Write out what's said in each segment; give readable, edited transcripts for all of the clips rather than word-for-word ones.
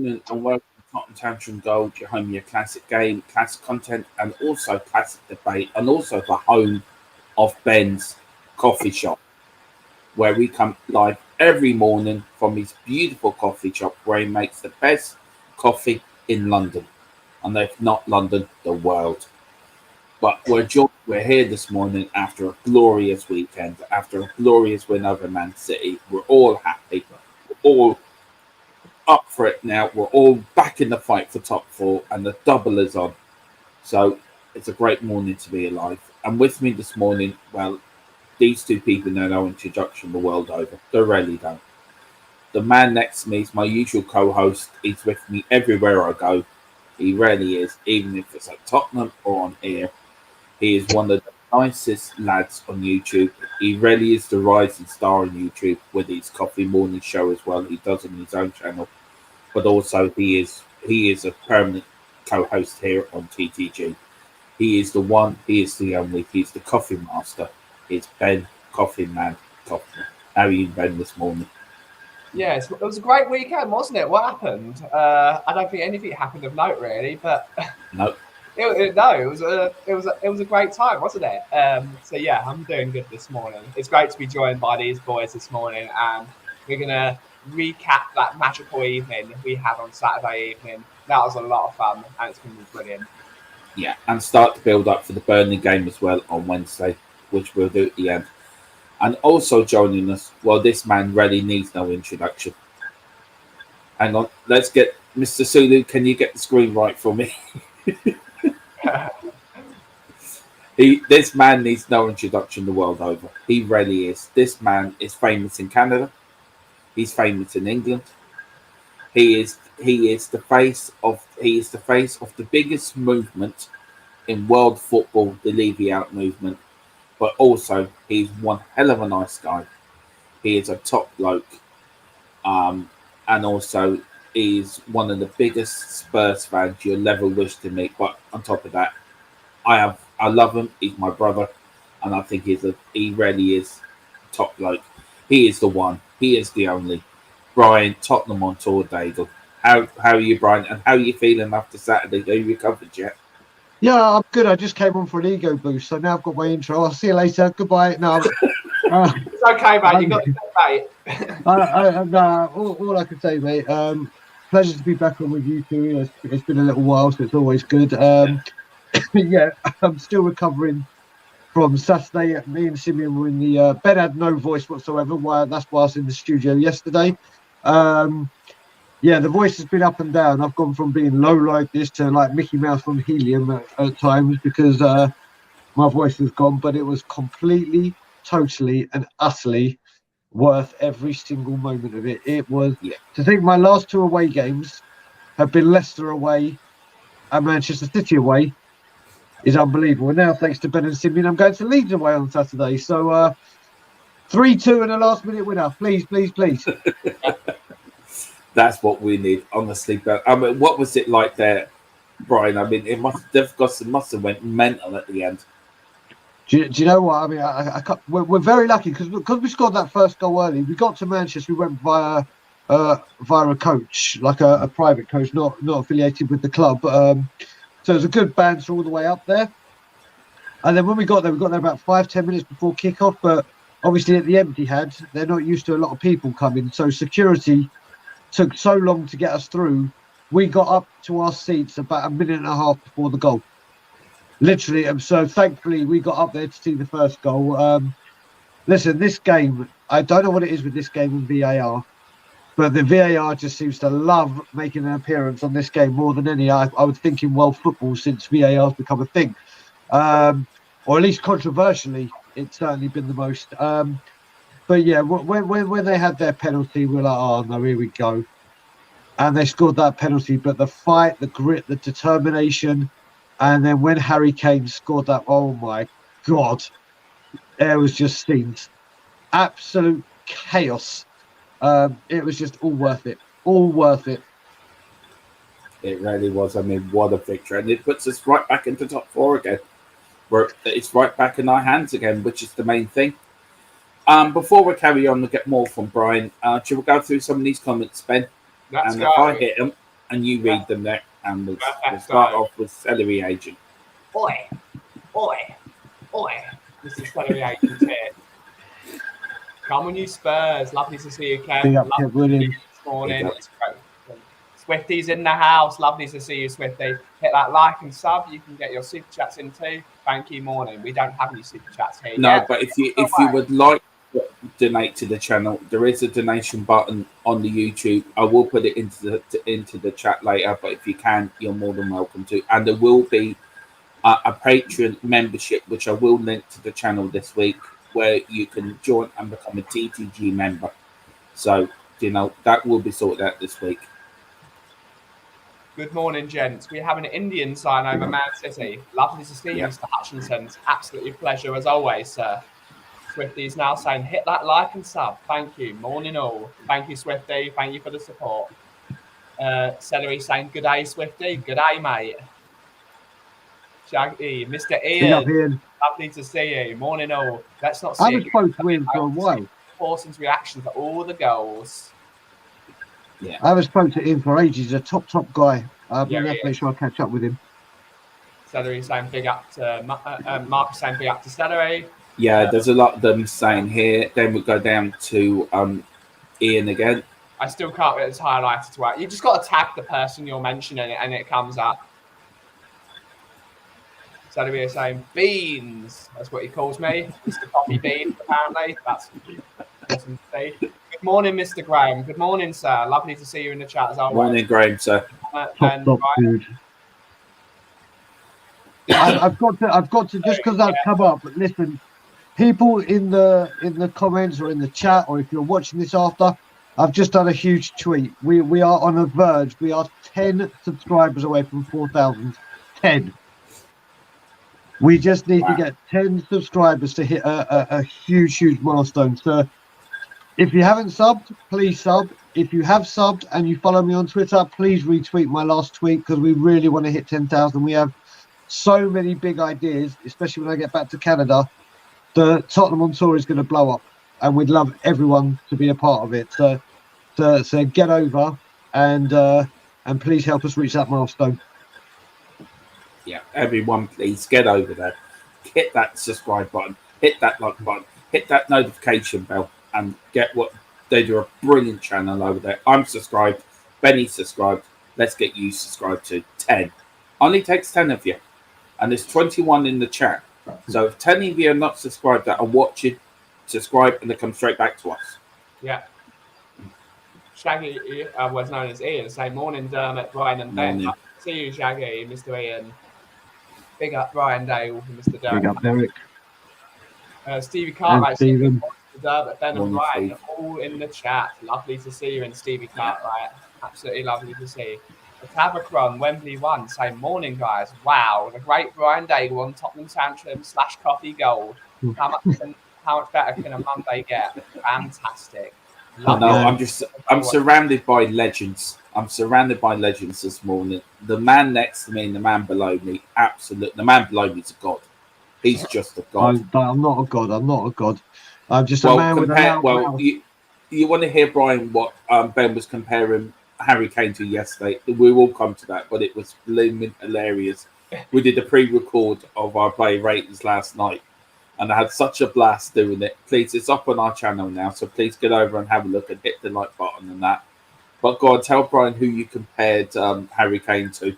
morning and welcome to Tottenham Tantrum Gold, your home of your classic game, classic content, and also classic debate, and also the home of Ben's coffee shop, where we come live every morning from his beautiful coffee shop where he makes the best coffee in London, and if not London, the world. But we're here this morning after a glorious weekend, after a glorious win over Man City. We're all happy. We're all up for it now. We're all back in the fight for top four, and the double is on. So it's a great morning to be alive. And with me this morning, well, these two people know no introduction the world over. They really don't. The man next to me is my usual co-host. He's with me everywhere I go. He really is, even if it's at Tottenham or on here. He is one of the nicest lads on YouTube. He really is the rising star on YouTube with his coffee morning show as well. He does on his own channel, but also he is a permanent co-host here on TTG. He is the one. He is the only. He's the coffee master. It's Ben Coffee Man Coffee. How are you, Ben, this morning? Yes, it was a great weekend, wasn't it? What happened? I don't think anything happened of note really, but No. It was a great time, wasn't it? So yeah, I'm doing good this morning. It's great to be joined by these boys this morning, and we're gonna recap that magical evening we had on Saturday evening. That was a lot of fun, and it's gonna be brilliant. Yeah, and start to build up for the Burnley game as well on Wednesday, which we'll do at the end. And also joining us, well, this man really needs no introduction. Hang on, let's get Mr. Sulu. Can you get the screen right for me? This man needs no introduction the world over. He really is. This man is famous in Canada. He's famous in England. He is the face of the biggest movement in world football, the Leave It Out movement. But also, he's one hell of a nice guy. He is a top bloke, and also he's one of the biggest Spurs fans you'll ever wish to meet. But on top of that, I love him. He's my brother, and I think he really is top bloke. He is the one. He is the only. Brian, Tottenham on tour, Dagul. How are you, Brian? And how are you feeling after Saturday? Are you recovered yet? Yeah, I'm good. I just came on for an ego boost, so now I've got my intro. I'll see you later. Goodbye. No, it's okay, mate. You got to say, mate. All I can say, mate. Pleasure to be back on with you two. It's been a little while, so it's always good. Yeah, I'm still recovering from Saturday. Me and Simeon were in the Ben had no voice whatsoever. That's why I was in the studio yesterday. Yeah, the voice has been up and down. I've gone from being low like this to like Mickey Mouse from Helium at times because my voice has gone, but it was completely, totally and utterly worth every single moment of it. It was to think my last two away games have been Leicester away and Manchester City away is unbelievable. And now, thanks to Ben and Simeon, I'm going to Leeds away on Saturday. So 3-2 in a last-minute winner. Please, please, please. That's what we need, honestly. But I mean, what was it like there, Brian? I mean, it must have went mental at the end. Do you know what? I mean, I can't, we're very lucky because we scored that first goal early. We got to Manchester. We went via a coach, like a private coach, not affiliated with the club. So it was a good banter all the way up there. And then when we got there about 5-10 minutes before kickoff. But obviously at the Etihad, they're not used to a lot of people coming. So security took so long to get us through. We got up to our seats about a minute and a half before the goal. Literally. So thankfully we got up there to see the first goal. Listen, this game, I don't know what it is with this game and VAR, but the VAR just seems to love making an appearance on this game more than any. I would think in world football since VAR has become a thing. Or at least controversially, it's certainly been the most. But yeah, when they had their penalty, we're like, oh no, here we go. And they scored that penalty. But the fight, the grit, the determination, and then when Harry Kane scored that, oh my God, there was just scenes. Absolute chaos. It was just all worth it. All worth it. It really was. I mean, what a victory. And it puts us right back into top four again. It's right back in our hands again, which is the main thing. Before we carry on and get more from Brian, should we go through some of these comments, Ben? Let's and go. if I hit them, and you read them there. And we'll Perfect. start off with Celery Agent. Oi, oi, oi. This is Celery Agent here. Come on, you Spurs. Lovely to see you, Kev. Big up, Lovely Kev Williams. this morning. Big up. It's great. Swifty's in the house. Lovely to see you, Swifty. Hit that like and sub. You can get your super chats in too. Thank you, morning. We don't have any super chats here No, yet. but if you would like to donate to the channel, there is a donation button on the YouTube. I will put it into the chat later, but if you can, you're more than welcome to. And there will be a Patreon membership, which I will link to the channel this week, where you can join and become a TTG member. So, that will be sorted out this week. Good morning, gents. We have an Indian sign over Man City. Lovely to see you, Mr. Hutchinson. It's absolutely a pleasure as always, sir. Swifty is now saying, hit that like and sub. Thank you. Morning all. Thank you, Swifty. Thank you for the support. Celery saying, good day, Swifty. Good day, mate. Shaggy, Mr. Big up, Ian. Ian. Lovely to see you. Morning all. Let's not I see haven't spoken to Ian for a while. Parsons' reaction to all the goals. Yeah. I haven't spoken to Ian for ages. He's a top guy. I'm Yeah, going to have to make sure I catch up with him. Celery saying big up to Marcus saying big up to Celery. Yeah, there's a lot of them saying here. Then we'll go down to Ian again. I still can't get this highlighted to work. You just got to tag the person you're mentioning and it comes up. Celery is saying beans. That's what he calls me. Mr. Coffee Bean, apparently. That's awesome to see. Good morning, Mr. Graham. Good morning, sir. Lovely to see you in the chat as always. Morning, Graham, sir. Top food. I've got to just because that's come up. But listen, people in the comments or in the chat, or if you're watching this after, I've just done a huge tweet. We are on a verge. We are 10 subscribers away from 4,000. 10. We just need to get 10 subscribers to hit a huge milestone. So if you haven't subbed, please sub. If you have subbed and you follow me on Twitter, please retweet my last tweet because we really want to hit 10,000. We have so many big ideas, especially when I get back to Canada. The Tottenham on tour is going to blow up, and we'd love everyone to be a part of it. So get over and please help us reach that milestone. Yeah, everyone, please get over there. Hit that subscribe button. Hit that like button. Hit that notification bell, and get what they do. A brilliant channel over there. I'm subscribed. Benny's subscribed. Let's get you subscribed to 10. Only takes 10 of you, and there's 21 in the chat. So if 10 of you are not subscribed that are watching, subscribe and they come straight back to us. Yeah. Shaggy was known as Ian. Say morning, Dermot, Brian, and Ben. Morning. See you, Shaggy, Mr. Ian. Big up Brian Dagul and Mr. Dermot. Big up, Derek. Stevie Cartwright, Stephen. Dermot, Ben, and Morning, Brian, Steve. all in the chat. Lovely to see you and Stevie Cartwright. Absolutely lovely to see. The Tabacron, Wembley 1, saying morning, guys. Wow, the great Brian Dagul on Tottenham Tantrum / Coffee Gold. How much better can a Monday get? Fantastic. No, I'm surrounded by legends. I'm surrounded by legends this morning. The man next to me and the man below me, the man below me is a god. He's just a god. I'm not a god. I'm just a man with a loud mouth. You want to hear, Brian, what Ben was comparing Harry Kane to yesterday? We will come to that, but it was blooming hilarious. We did a pre-record of our play ratings last night, and I had such a blast doing it. Please, it's up on our channel now, so please get over and have a look and hit the like button and that. But go on, tell Brian who you compared Harry Kane to.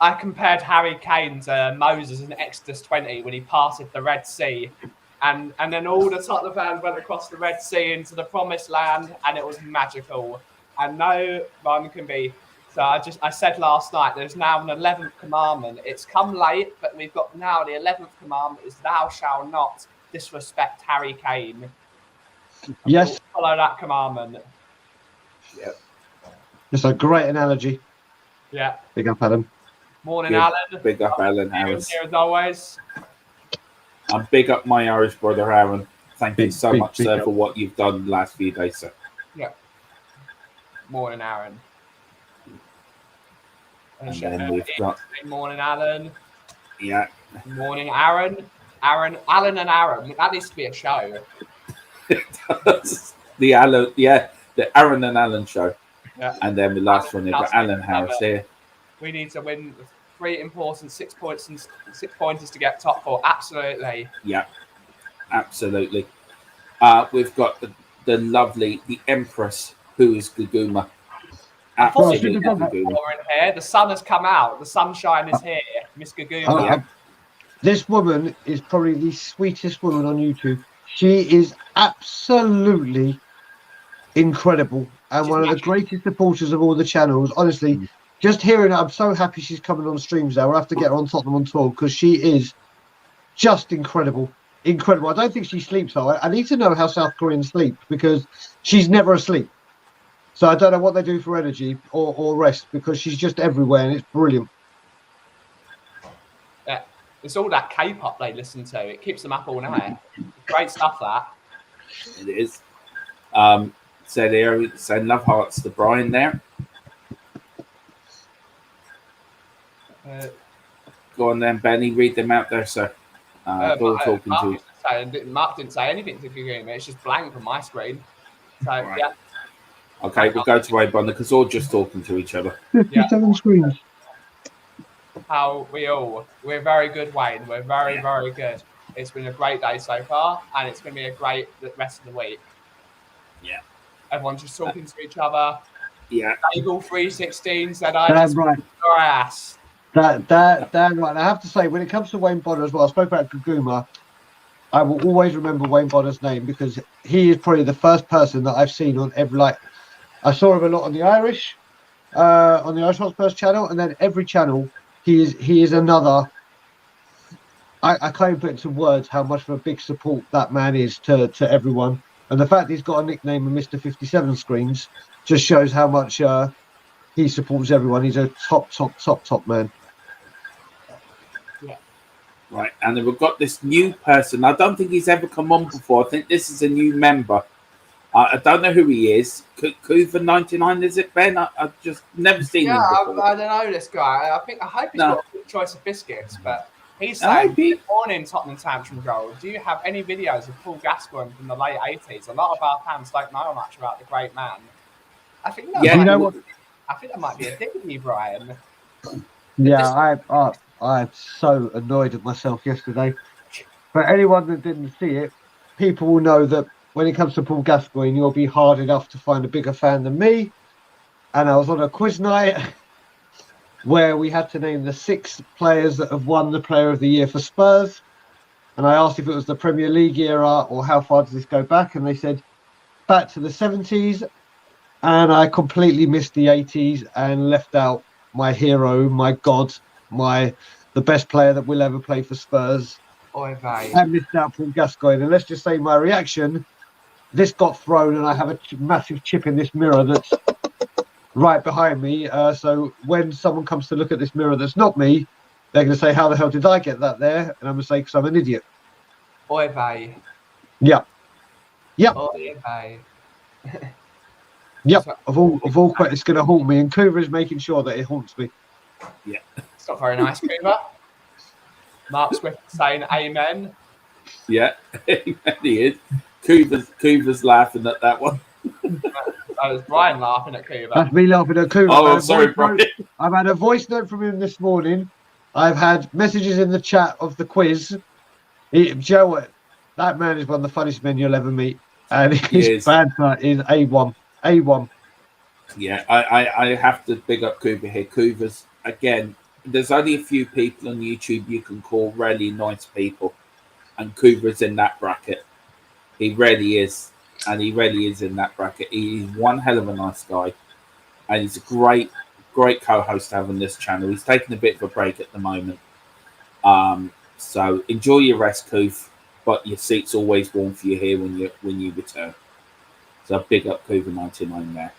I compared Harry Kane to Moses in Exodus 20 when he passed the Red Sea. And then all the Tottenham fans went across the Red Sea into the Promised Land, and it was magical. And no one can be. So I said last night, there's now an 11th commandment. It's come late, but we've got now the 11th commandment is thou shalt not disrespect Harry Kane. Yes. We'll follow that commandment. Yep. It's a great analogy. Yeah. Big up, Adam. Morning, Good. Alan. Big up, Alan Harris. Here as always. And big up my Irish brother, Aaron. Thank you so much, big sir, up. for what you've done the last few days, sir. Yeah. Morning, Aaron. And then we've got... Morning, Alan. Yeah. Morning, Aaron. Alan and Aaron. That needs to be a show. The Aaron and Alan show. Yeah. And then the last one, they've got Alan Harris here. We need to win 3 important 6 points and 6 pointers to get top 4. Absolutely. Yeah, absolutely. We've got the Empress, who is Guguma. Absolutely Guguma. In here. The sun has come out. The sunshine is here. Miss Guguma. This woman is probably the sweetest woman on YouTube. She is absolutely incredible and one of the greatest supporters of all the channels. Honestly, just hearing her, I'm so happy she's coming on streams now. We'll have to get her on Tottenham on tour because she is just incredible. Incredible. I don't think she sleeps though. I need to know how South Koreans sleep because she's never asleep. So I don't know what they do for energy or rest because she's just everywhere and it's brilliant. Yeah, it's all that K-pop they listen to. It keeps them up all night. Great stuff, that. It is. So there, send love hearts to Brian there. Go on then, Benny. Read them out there, sir. Talking to Mark didn't say anything to Guguma. It's just blank on my screen. So right. Yeah. Okay, we'll go to Wayne Bonner because we're all just talking to each other. 57 screens. How we're very good, Wayne. We're very good. It's been a great day so far, and it's going to be a great rest of the week. Yeah. Everyone's just talking to each other. Yeah. Dagul 316 said, "I just right. your ass." Damn right. I have to say, when it comes to Wayne Bonner as well, I spoke about Guguma. I will always remember Wayne Bonner's name because he is probably the first person that I've seen on every I saw him a lot on the Irish Hotspurs channel, and then every channel he is another. I can't even put into words how much of a big support that man is to everyone, and the fact he's got a nickname of Mr. 57 Screens just shows how much he supports everyone. He's a top man. Yeah. Right, and then we've got this new person. I don't think he's ever come on before. I think this is a new member. I don't know who he is. Kuva 99, is it, Ben? I've just never seen him before. I don't know this guy. I hope he's got a good choice of biscuits, but he's saying, "Good morning, Tottenham Tantrum Gold. Do you have any videos of Paul Gascoigne from the late 80s? A lot of our fans don't know much about the great man." I think that I think that might be a dig at you, Brian. Yeah, I'm so annoyed at myself yesterday. For anyone that didn't see it, people will know that when it comes to Paul Gascoigne, you'll be hard enough to find a bigger fan than me. And I was on a quiz night where we had to name the 6 players that have won the Player of the Year for Spurs. And I asked if it was the Premier League era or how far does this go back? And they said back to the 70s. And I completely missed the 80s and left out my hero, my god, the best player that will ever play for Spurs. I missed out Paul Gascoigne. And let's just say my reaction, this got thrown and I have a massive chip in this mirror that's right behind me. So when someone comes to look at this mirror that's not me, they're going to say, how the hell did I get that there? And I'm going to say, because I'm an idiot. Oy vey. Yeah. Yeah. Oy vey. Yep. Of all it's going to haunt me. And Kuva is making sure that it haunts me. Yeah. It's not very nice, Kuva. Mark Swift saying amen. Yeah, he is. Kuva's laughing at that one. That was Brian laughing at Kuva. That's me laughing at Kuva. Oh, sorry, Brian. I've had a voice note from him this morning. I've had messages in the chat of the quiz. Joe, what? That man is one of the funniest men you'll ever meet. And his banter is A1. A1. Yeah, I have to big up Kuva here. Kuva's, again, there's only a few people on YouTube you can call really nice people. And Kuva's in that bracket. He really is. And he really is in that bracket. He's one hell of a nice guy. And he's a great co-host to have on this channel. He's taking a bit of a break at the moment. So enjoy your rest, Kuv. But your seat's always warm for you here when you return. So big up Kuva 99 there.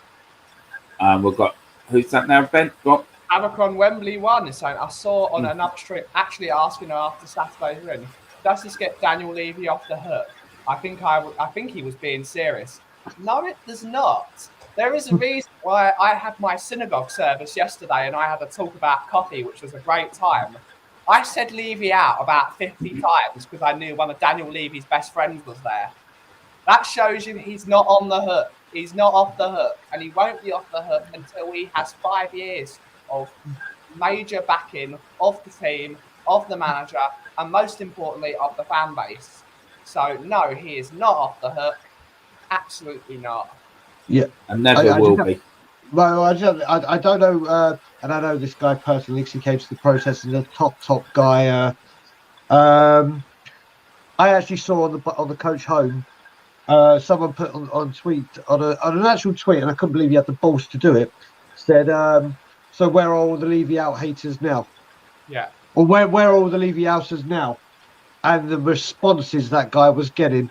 We've got, who's that now, Ben? Got Avacon Wembley 1 is saying, I saw on another stream actually asking her after Saturday's win, does this get Daniel Levy off the hook? I think he was being serious. No, it does not. There is a reason why I had my synagogue service yesterday and I had a talk about coffee, which was a great time. I said Levy out about 50 times because I knew one of Daniel Levy's best friends was there. That shows you he's not on the hook. He's not off the hook, and he won't be off the hook until he has 5 years of major backing of the team, of the manager, and most importantly, of the fan base. So, no, he is not off the hook. Absolutely not. Yeah, and never will be. Well, I don't know, and I know this guy personally because he came to the protest. He's a top guy. I actually saw on the coach home, someone put on tweet on an actual tweet, and I couldn't believe he had the balls to do it. Said, "So where are all the Levy out haters now? Yeah. Or where are all the Levy outers now?" And the responses that guy was getting.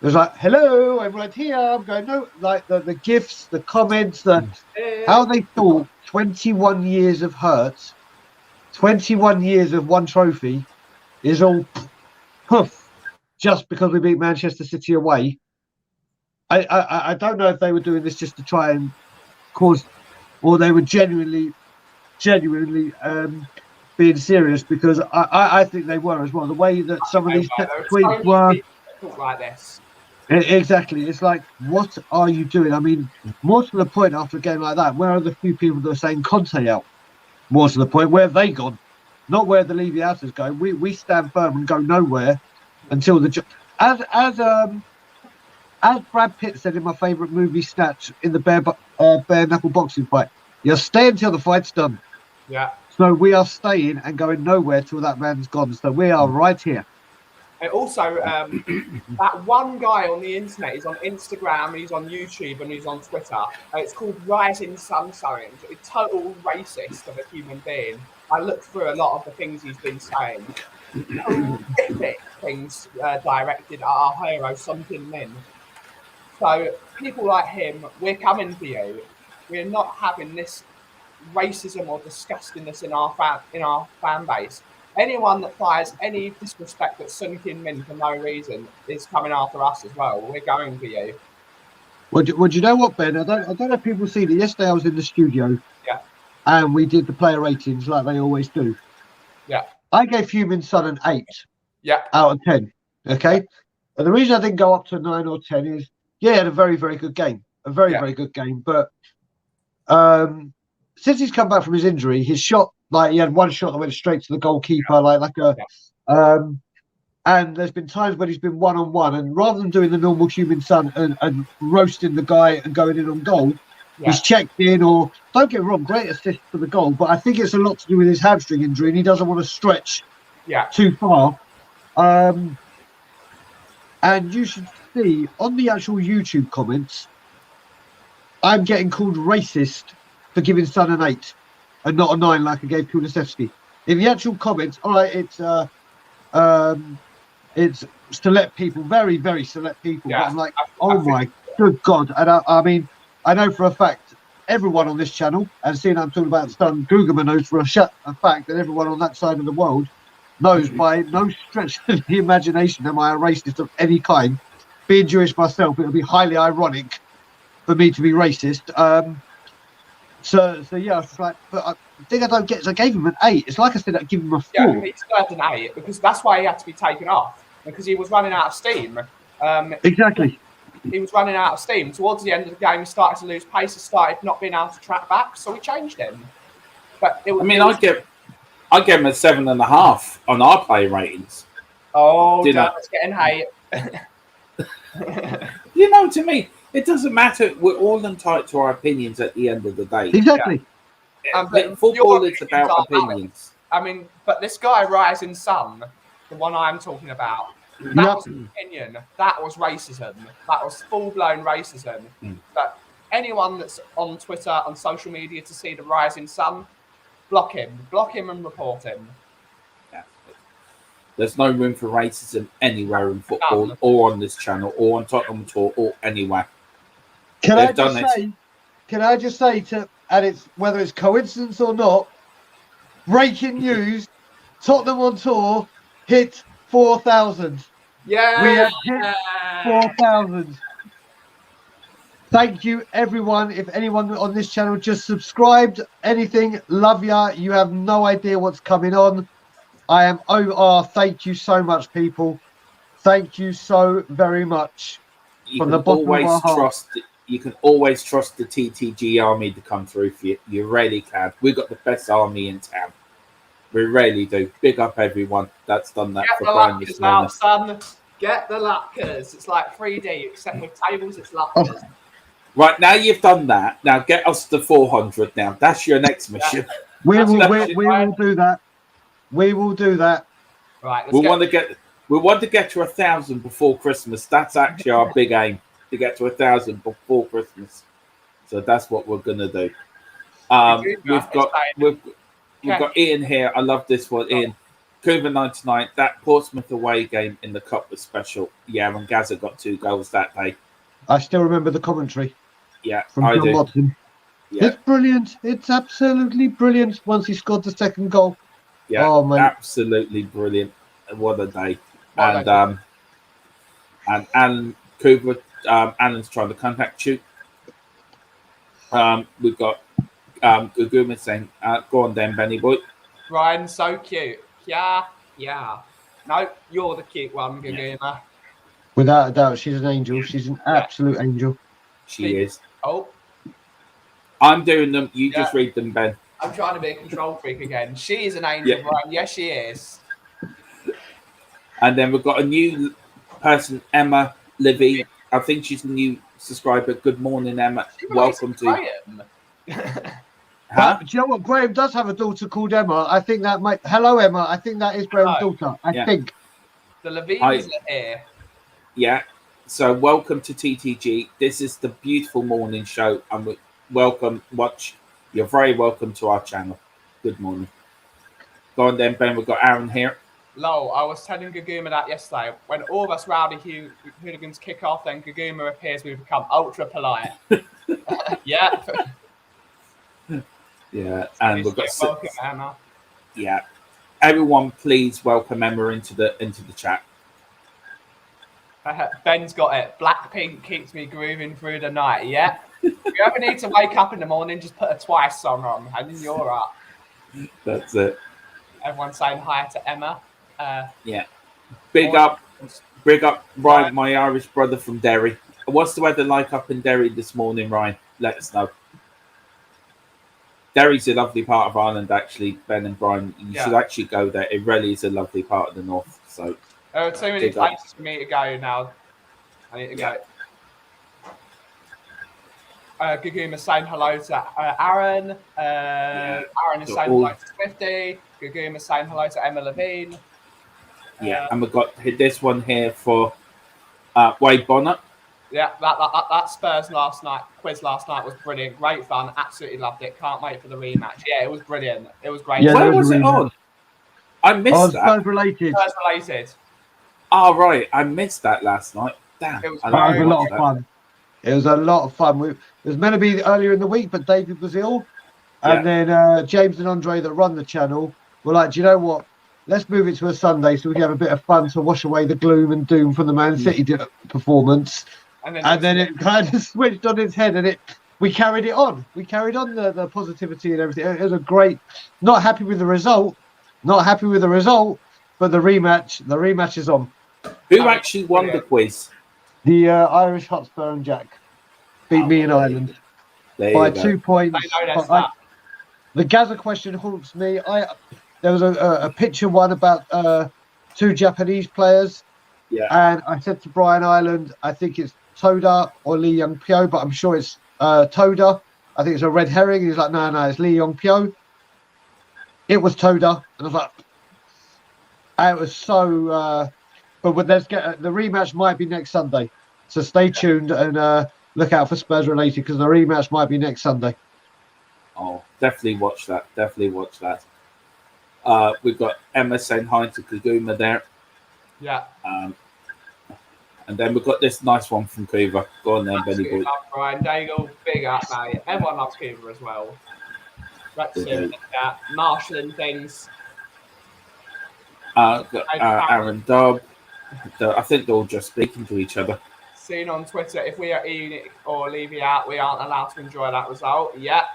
It was like, hello, I'm right here. I'm going, no, like the gifts, the comments, how they thought 21 years of hurt, 21 years of one trophy is all poof, just because we beat Manchester City away. I don't know if they were doing this just to try and cause, or they were genuinely being serious, because I think they were as well. The way that some of these tweets were. Like this. Exactly. It's like, what are you doing? I mean, more to the point, after a game like that, where are the few people that are saying Conte out? More to the point, where have they gone? Not where the Levy outers go. We stand firm and go nowhere until as Brad Pitt said in my favourite movie, Snatch, in the bare knuckle boxing fight, you'll stay until the fight's done. Yeah. So we are staying and going nowhere till that man's gone. So we are right here. And also, that one guy on the internet, he's on Instagram, he's on YouTube, and he's on Twitter. It's called Rising Sun Sewing. A total racist of a human being. I looked through a lot of the things he's been saying. Horrific things directed at our hero, Son Min. So people like him, we're coming for you. We're not having this racism or disgustingness in our fan base. Anyone that fires any disrespect at Son Min for no reason is coming after us as well. We're going for you. Well, do you know what, Ben? I don't know if people see that. Yesterday I was in the studio. Yeah. And we did the player ratings like they always do. Yeah. I gave Human Son an 8. Yeah. Out of 10. Okay. Yeah. And the reason I didn't go up to 9 or 10 is, he had a very, very good game. A very, very good game. But since he's come back from his injury, his shot, like, he had one shot that went straight to the goalkeeper, and there's been times when he's been one-on-one, and rather than doing the normal Human Son and roasting the guy and going in on goal, he's checked in, or, don't get me wrong, great assist for the goal, but I think it's a lot to do with his hamstring injury, and he doesn't want to stretch too far. And you should see, on the actual YouTube comments, I'm getting called racist for giving Son an 8 and not a 9 like I gave Kulusevski. In the actual comments, all right, it's select people, very, very select people. Yeah, but I'm like, my good God. And I mean, I know for a fact, everyone on this channel, and seeing I'm talking about Son Gugerman, knows for a fact that everyone on that side of the world knows by no stretch of the imagination am I a racist of any kind. Being Jewish myself, it would be highly ironic for me to be racist. So yeah, I was like, but I think I don't get. So I gave him an 8. It's like I said, I give him a 4. Yeah, he deserved an 8 because that's why he had to be taken off, because he was running out of steam. Exactly. He was running out of steam. Towards the end of the game, he started to lose pace. He started not being able to track back, so we changed him. But it was, I give him a 7.5 on our play ratings. Oh, it's getting hate. To me, it doesn't matter. We're all entitled to our opinions at the end of the day. Exactly. Football is about opinions. I mean, but this guy, Rising Sun, the one I'm talking about, that was an opinion. That was racism. That was full-blown racism. But anyone that's on Twitter, on social media to see the Rising Sun, block him and report him. There's no room for racism anywhere in football, or on this channel, or on Tottenham Talk, or anywhere. Can I just say to, and it's whether it's coincidence or not, breaking news: Tottenham on tour hit 4,000. Yeah, we have hit 4,000. Thank you, everyone. If anyone on this channel just subscribed, anything, love ya. You have no idea what's coming on. I am OR. Thank you so much, people. Thank you so very much. you From can the bottom of always our heart. trust. You can always trust the TTG army to come through for you. You really can. We've got the best army in town. We really do. Big up everyone that's done that Get for the Brian this latkers morning. out, son. Get the latkers. It's like 3D, except with tables, it's latkers. Right, now you've done that. Now get us to 400 now. That's your next mission. We That's will the do that. We will do that. Right, We want to get to 1,000 before Christmas. That's actually our big aim, to get to 1,000 before Christmas. So that's what we're gonna do. We've got Ian here. I love this one, Ian. Cuba 99, that Portsmouth away game in the Cup was special. Yeah, and Gaza got 2 goals that day. I still remember the commentary. Yeah, from I John do. Watson. Yeah. It's brilliant. It's absolutely brilliant. Once he scored the second goal. Yeah, oh, mate. Absolutely brilliant. What a day. And Alan Cooper, Alan's trying to contact you. We've got Guguma saying, go on then, Benny boy. Brian, so cute. Yeah. No, you're the cute one, Guguma. Yeah. Without a doubt, she's an angel. She's an absolute angel. She is. Oh. I'm doing them. You just read them, Ben. I'm trying to be a control freak again. She is an angel, Brian. Yes, she is. And then we've got a new person, Emma Livy. I think she's a new subscriber. Good morning, Emma. Welcome to. But do you know what? Graham does have a daughter called Emma. I think that might. Hello, Emma. I think that is Graham's daughter. I think. The Levies are here. Yeah. So welcome to TTG. This is the beautiful morning show, and welcome. You're very welcome to our channel. Good morning. Go on then, Ben. We've got Aaron here. Lol, I was telling Guguma that yesterday. When all of us rowdy hooligans kick off, then Guguma appears, we become ultra polite. Yeah. Yeah, and we've got welcome Emma. Yeah, everyone, please welcome Emma into the chat. Ben's got it. Blackpink keeps me grooving through the night. Yeah. If you ever need to wake up in the morning, just put a Twice song on, and you're up. That's it. Everyone's saying hi to Emma. Yeah. Big up, Ryan, my Irish brother from Derry. What's the weather like up in Derry this morning, Ryan? Let us know. Derry's a lovely part of Ireland, actually, Ben and Brian. You should actually go there. It really is a lovely part of the north. So there are too many places for me to go now. I need to go. Guguma saying hello to Aaron. Aaron is saying hello to Swifty. Guguma saying hello to Emma Levine. Yeah, and we've got this one here for Wade Bonner. Yeah, that Spurs quiz last night was brilliant. Great fun. Absolutely loved it. Can't wait for the rematch. Yeah, it was brilliant. It was great. Yeah, where was it on? I missed that. Spurs related. Spurs related. Oh, right. I missed that last night. Damn. It was a lot of fun. It was a lot of fun. It was meant to be earlier in the week, but David was ill. And then James and Andre that run the channel were like, do you know what? Let's move it to a Sunday so we can have a bit of fun to wash away the gloom and doom from the Man City performance. And then it kind of switched on its head, and we carried it on. We carried on the positivity and everything. It was a great. Not happy with the result, but the rematch is on. Who actually won the quiz? The Irish Hotspur and Jack beat me in Ireland by 2 points. The Gaza question haunts me. There was a picture one about 2 Japanese players. Yeah. And I said to Brian Ireland, I think it's Toda or Lee Young Pyo, but I'm sure it's Toda. I think it's a red herring. He's like, no, it's Lee Young Pyo. It was Toda. And I was like, it was so. But let's get the rematch might be next Sunday. So stay tuned and look out for Spurs related because the rematch might be next Sunday. Oh, definitely watch that. We've got Emma saying hi to Kaguma there. Yeah. And then we've got this nice one from Cuba. Go on then, Benny boy. Brian Dagul, big up, mate. Everyone loves Cuba as well. Marshalling things. Aaron Dobb. I think they're all just speaking to each other. Seen on Twitter, if we are Enid or Levy out, we aren't allowed to enjoy that result. Yeah.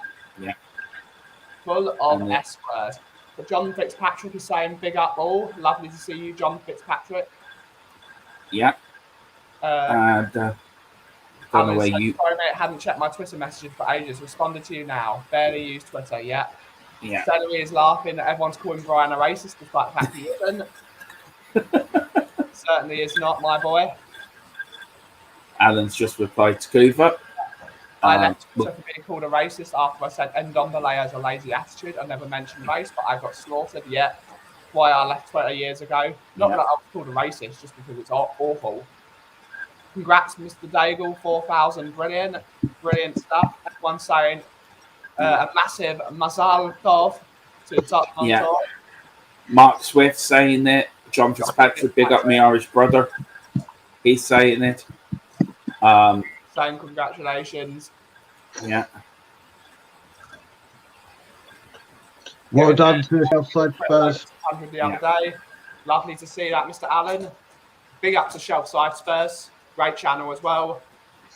Full of S words. But John Fitzpatrick is saying big up all. Lovely to see you, John Fitzpatrick. Yeah. And Don't know where you. Sorry, mate, hadn't checked my Twitter messages for ages. Responded to you now. Barely used Twitter yet. Yeah. Celery is laughing that everyone's calling Brian a racist, despite the fact he isn't. Certainly is not, my boy. Alan's just replied to Coover. I left Twitter for being called a racist after I said Ndombele has a lazy attitude. I never mentioned race, but I got slaughtered. Yeah, why I left Twitter years ago. Not that I was called a racist, just because it's awful. Congrats, Mr. Dagul, 4,000, brilliant stuff. Everyone saying a massive mazal tov to Tottenham. Yeah. Mark Swift saying it. John Fitzpatrick, big up my Irish brother. He's saying it. Saying congratulations. Yeah. Well done to the Southside Spurs. 100 the other day. Lovely to see that, Mr. Allen. Big up to Shelfside Spurs. Great channel as well.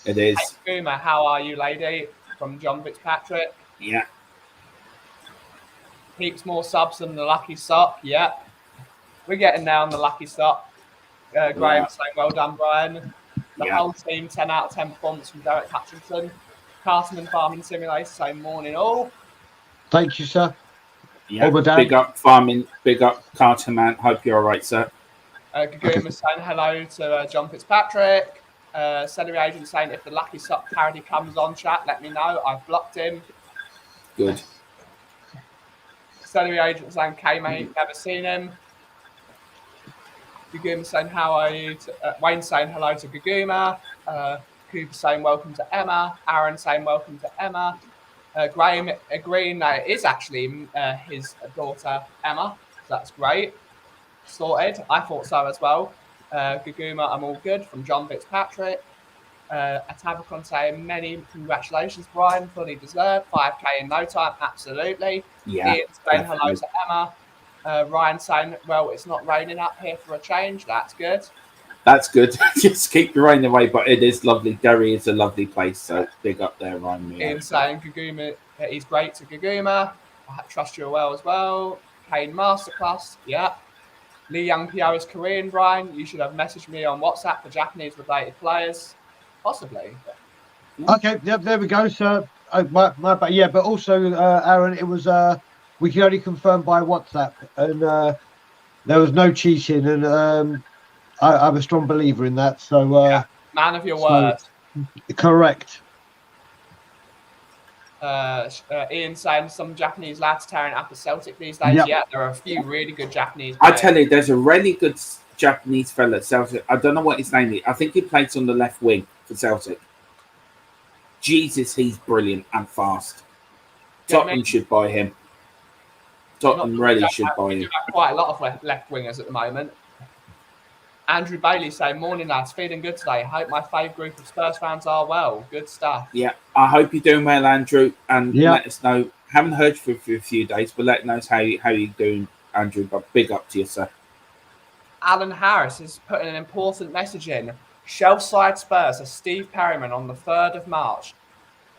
It is. Hey, Boomer, how are you, lady? From John Fitzpatrick. Yeah. Heaps more subs than the lucky sock. Yeah. We're getting there on the lucky sock. Graham saying, well done, Brian. The whole team, 10 out of 10 performance from Derek Hutchinson. Cartman Farming Simulator saying, morning all. Thank you, sir. Yeah. Big up Farming, big up Carter, man. Hope you're all right, sir. Gaguma saying hello to John Fitzpatrick. Celery Agent saying, if the lucky sock parody comes on chat, let me know. I've blocked him. Good. Celery Agent saying, K-Mate, never seen him. Gaguma saying, how are you? Wayne saying hello to Gaguma. Cooper saying, welcome to Emma. Aaron saying, welcome to Emma. Graham agreeing that it is actually his daughter, Emma. So that's great. Sorted. I thought so as well. Gaguma, I'm all good from John Fitzpatrick. Atabacon saying, many congratulations, Brian. Fully deserved. 5K in no time. Absolutely. Yeah. Ian saying hello to Emma. Ryan saying, well, it's not raining up here for a change. That's good. That's good. Just keep the rain away, but it is lovely. Derry is a lovely place, so big up there, Ryan. Ian saying, Gaguma, he's great to Gaguma. I trust you well as well. Kane Masterclass, yeah. Lee Young PO is Korean, Brian. You should have messaged me on WhatsApp for Japanese related players. Possibly. Okay, yep, there we go, sir. Yeah, but also, Aaron, it was we can only confirm by WhatsApp, and there was no cheating, and I'm a strong believer in that. So, man of your word. Correct. Ian saying some Japanese lads tearing up at Celtic these days. Yep. Yeah, there are a few really good Japanese players. I tell you, there's a really good Japanese fella at Celtic. I don't know what his name is. I think he plays on the left wing for Celtic. Jesus, he's brilliant and fast. Tottenham should buy him. Tottenham really should buy him. Quite a lot of left wingers at the moment. Andrew Bailey saying, morning lads, feeling good today. Hope my fave group of Spurs fans are well. Good stuff. Yeah, I hope you're doing well, Andrew, and let us know. Haven't heard from you for a few days, but let us know how you're doing, Andrew. But big up to you, sir. Alan Harris is putting an important message in. Shelfside Spurs are Steve Perryman on the 3rd of March,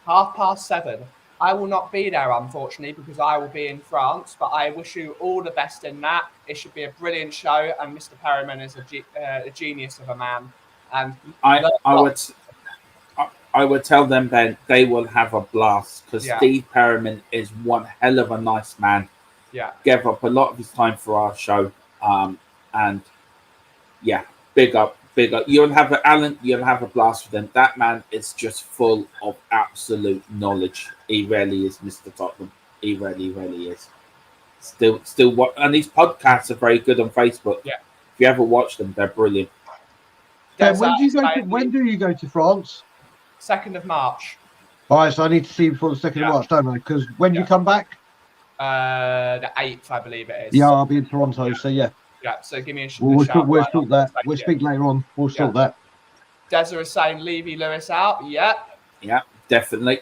7:30. I will not be there, unfortunately, because I will be in France, but I wish you all the best in that. It should be a brilliant show, and Mr. Perryman is a genius of a man. And I would tell them, Ben, they will have a blast, because Steve Perryman is one hell of a nice man. Yeah. Gave up a lot of his time for our show. And yeah, big up. You'll have a blast with him. That man is just full of absolute knowledge. He really is, Mr. Tottenham. He really is. Still what? And his podcasts are very good on Facebook. Yeah. If you ever watch them, they're brilliant. When do you go to France? 2nd of March. All right, so I need to see you before the 2nd of March, don't I? Because when do you come back? The 8th, I believe it is. Yeah, I'll be in Toronto, so yeah. Yeah, so give me a shout. We'll sort that. We'll speak later on. We'll sort that. Deza is saying Levy Lewis out. Yeah. Yeah, definitely.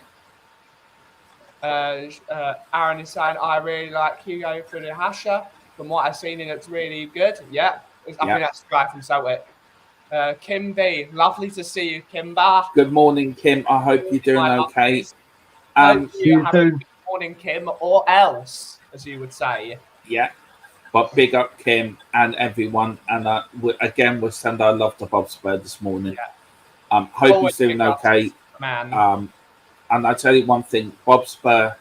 Aaron is saying I really like Hugo Furuhasha. From what I've seen, it's really good. Yeah. I think that's the guy from Celtic. Kim B, lovely to see you, Kimba. Good morning, Kim. I hope you're doing okay. See you soon. Good morning, Kim, or else, as you would say. Yeah. But big up Kim and everyone. And again, we'll send our love to Bob Spur this morning. Hope Always he's doing big ups, okay. man. And I tell you one thing, Bob Spur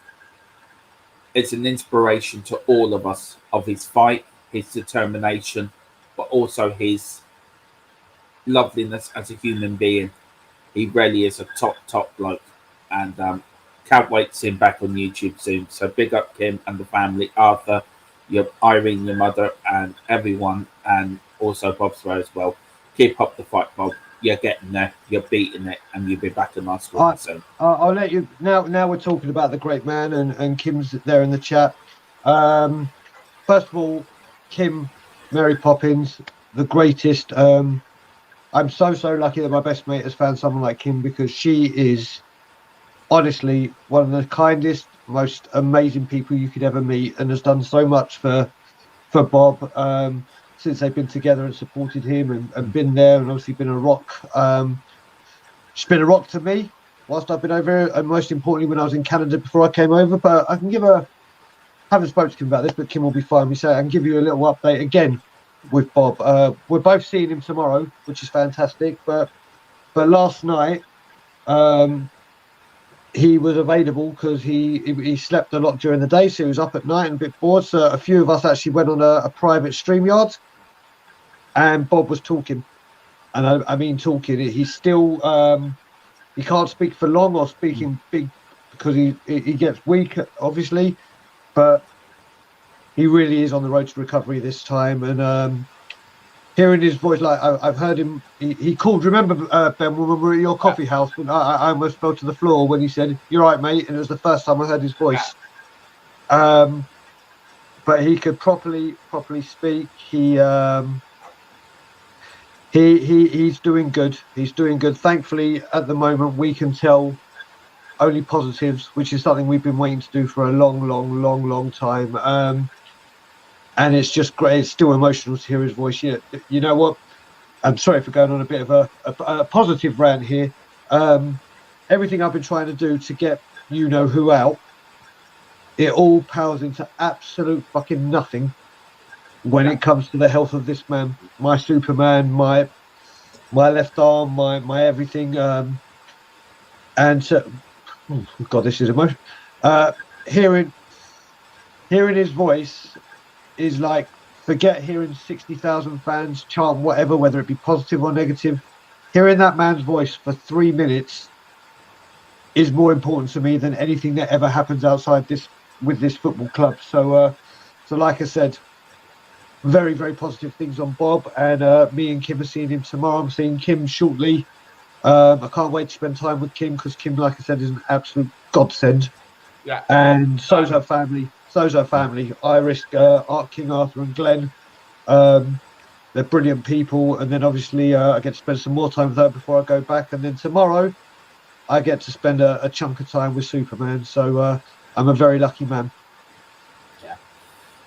is an inspiration to all of us of his fight, his determination, but also his loveliness as a human being. He really is a top bloke, and can't wait to see him back on YouTube soon. So big up Kim and the family, Arthur, your Irene, your mother, and everyone, and also Bob Spur as well. Keep up the fight, Bob. You're getting there, you're beating it, and you'll be back in our squad soon. I'll let you now. Now we're talking about the great man, and Kim's there in the chat. First of all, Kim, Mary Poppins, the greatest. I'm so lucky that my best mate has found someone like Kim, because she is honestly one of the kindest, most amazing people you could ever meet, and has done so much for Bob since they've been together and supported him and been there, and obviously been a rock. She's been a rock to me whilst I've been over here, and most importantly when I was in Canada before I came over. But I can give her, haven't spoken to Kim about this, but Kim will be fine. I can give you a little update again with Bob. We're both seeing him tomorrow, which is fantastic. But last night, he was available because he slept a lot during the day, so he was up at night and a bit bored. So a few of us actually went on a private StreamYard, and Bob was talking, and I mean talking. He's still he can't speak for long or speaking big because he gets weak, obviously, but he really is on the road to recovery this time. And hearing his voice, like I've heard him, he called. Remember, Ben, when we were at your coffee house, when I almost fell to the floor when he said, "You're right, mate," and it was the first time I heard his voice. But he could properly speak. He's doing good. He's doing good. Thankfully, at the moment, we can tell only positives, which is something we've been waiting to do for a long time. And it's just great. It's still emotional to hear his voice. You know what? I'm sorry for going on a bit of a positive rant here. Everything I've been trying to do to get you know who out, it all pales into absolute fucking nothing when it comes to the health of this man, my Superman, my left arm, my everything. And oh God, this is emotional. Hearing his voice is like, forget hearing 60,000 fans chant whatever, whether it be positive or negative. Hearing that man's voice for 3 minutes is more important to me than anything that ever happens outside this with this football club. So like I said, very positive things on Bob, and me and Kim are seeing him tomorrow. I'm seeing Kim shortly. I can't wait to spend time with Kim, because Kim, like I said, is an absolute godsend. Yeah. And so's her family. Iris, King Arthur and Glenn. They're brilliant people. And then obviously I get to spend some more time with her before I go back. And then tomorrow I get to spend a chunk of time with Superman. So I'm a very lucky man. Yeah.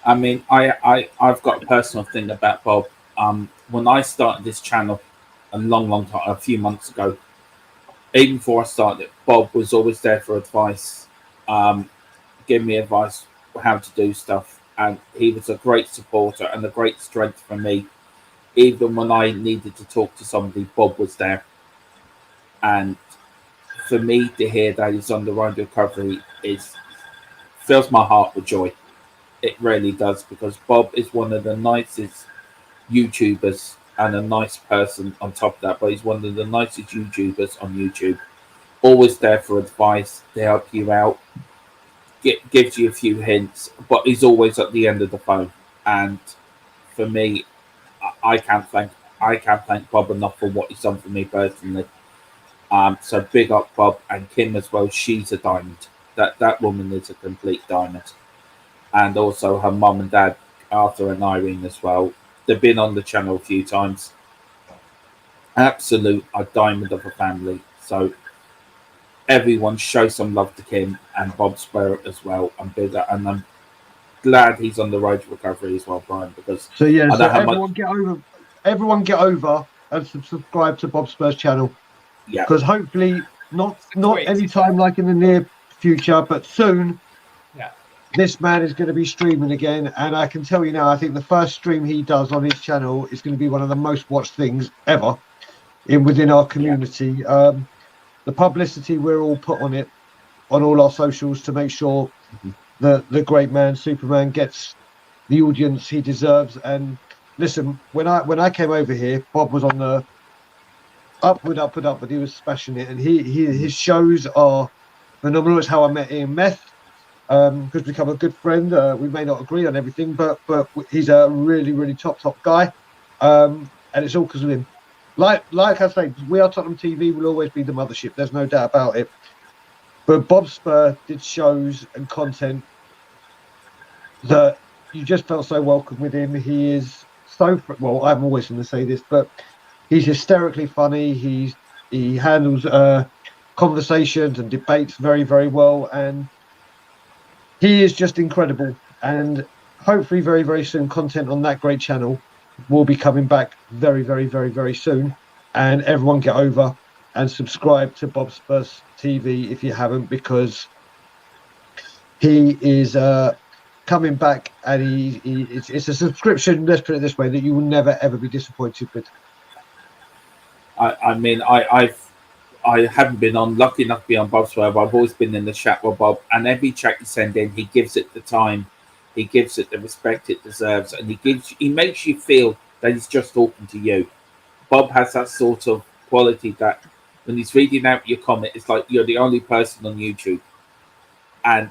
I mean, I've got a personal thing about Bob. When I started this channel a long time, a few months ago, even before I started, Bob was always there for advice, give me advice how to do stuff, and he was a great supporter and a great strength for me. Even when I needed to talk to somebody, Bob was there. And for me to hear that he's on the road to recovery fills my heart with joy. It really does, because Bob is one of the nicest YouTubers and a nice person on top of that, but he's one of the nicest YouTubers on YouTube. Always there for advice, to help you out, gives you a few hints, but he's always at the end of the phone. And for me, I can't thank Bob enough for what he's done for me personally. So big up Bob, and Kim as well. She's a diamond. That woman is a complete diamond. And also her mum and dad, Arthur and Irene as well. They've been on the channel a few times. Absolute a diamond of a family. So everyone show some love to Kim and Bob Spur as well. And I'm glad he's on the road to recovery as well, Brian, because so everyone get over and subscribe to Bob Spur's channel. Yeah. Because hopefully not any time like in the near future, but soon. Yeah. This man is going to be streaming again, and I can tell you now, I think the first stream he does on his channel is going to be one of the most watched things ever. within our community. The publicity we're all put on it, on all our socials, to make sure that the great man Superman gets the audience he deserves. And listen, when I came over here, Bob was on the upward, but he was smashing it, and his shows are phenomenal. It's how I met Ian Meth. Who's become a good friend. We may not agree on everything, but he's a really top guy, and it's all because of him. Like I say, We Are Tottenham TV will always be the mothership. There's no doubt about it. But Bob Spur did shows and content that you just felt so welcome with him. He is so well. I'm always going to say this, but he's hysterically funny. He handles conversations and debates very well, and he is just incredible. And hopefully very soon content on that great channel will be coming back very soon. And everyone get over and subscribe to Bob Spurs TV if you haven't, because he is coming back, and it's a subscription, let's put it this way, that you will never ever be disappointed with. I mean, I haven't been lucky enough to be on Bob's Web. I've always been in the chat with Bob, and every chat you send in, he gives it the time, he gives it the respect it deserves, and he makes you feel that he's just talking to you. Bob has that sort of quality that when he's reading out your comment, it's like you're the only person on YouTube. And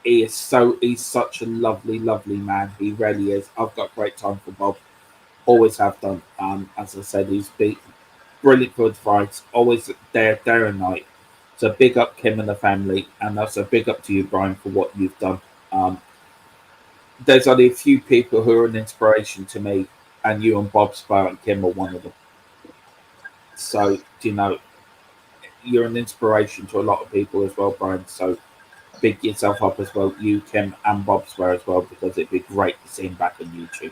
he's such a lovely man. He really is. I've got great time for Bob. Always have done. As I said, he's brilliant for advice, always there and night. So big up Kim and the family, and also big up to you, Brian, for what you've done. There's only a few people who are an inspiration to me, and you and Bob Spur and Kim are one of them. So, you're an inspiration to a lot of people as well, Brian. So big yourself up as well, you, Kim, and Bob Spur as well, because it'd be great to see him back on YouTube.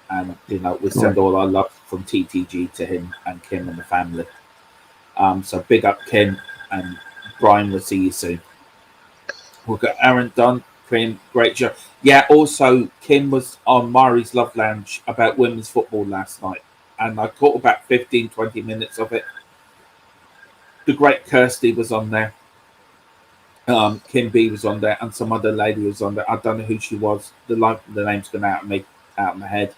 And we send all our love from TTG to him and Kim and the family. So big up Kim, and Brian, we'll see you soon. We've got Aaron Dunn, Kim, great show. Yeah, also Kim was on Mari's Love Lounge about women's football last night, and I caught about 15-20 minutes of it. The great Kirsty was on there. Kim B was on there, and some other lady was on there. I don't know who she was. The name's gone out of my head.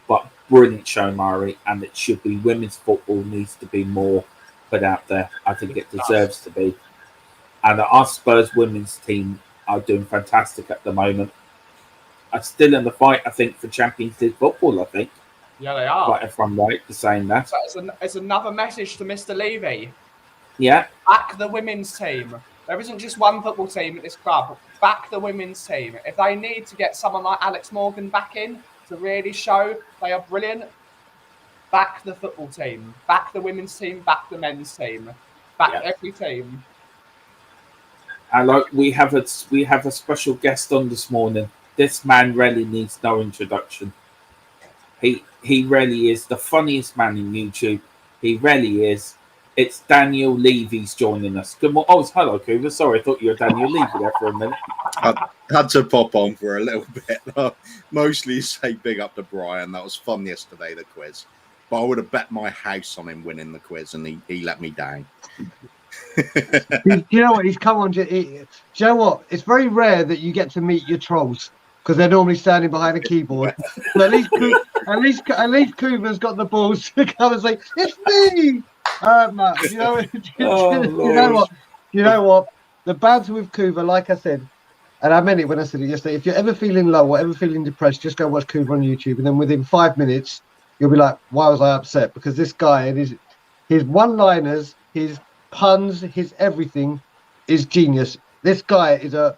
But brilliant show, Mari, and it should be. Women's football needs to be more put out there. I think it deserves to be. And our Spurs women's team are doing fantastic at the moment. Are still in the fight, I think, for Champions League football, I think. Yeah, they are. But if I'm right for saying that. So it's another message to Mr. Levy. Yeah. Back the women's team. There isn't just one football team at this club. Back the women's team. If they need to get someone like Alex Morgan back in to really show they are brilliant, back the football team, back the women's team, back the men's team, back every team. And we have a special guest on this morning. This man really needs no introduction. He really is the funniest man in YouTube. He really is. It's Daniel Levy's joining us. Good morning. Oh, hello, Cooper. Sorry, I thought you were Daniel Levy there for a minute. I had to pop on for a little bit. Mostly say big up to Brian. That was fun yesterday, the quiz. But I would have bet my house on him winning the quiz, and he let me down. You know what? He's come on. Do you know what? It's very rare that you get to meet your trolls, because they're normally standing behind a keyboard. So at least Cooper's got the balls to come and say, "It's me." You know what? The banter with Cooper, like I said, and I meant it when I said it yesterday. If you're ever feeling low or ever feeling depressed, just go watch Cooper on YouTube, and then within 5 minutes, you'll be like, "Why was I upset?" Because this guy and his one-liners, his puns, his everything is genius. This guy is a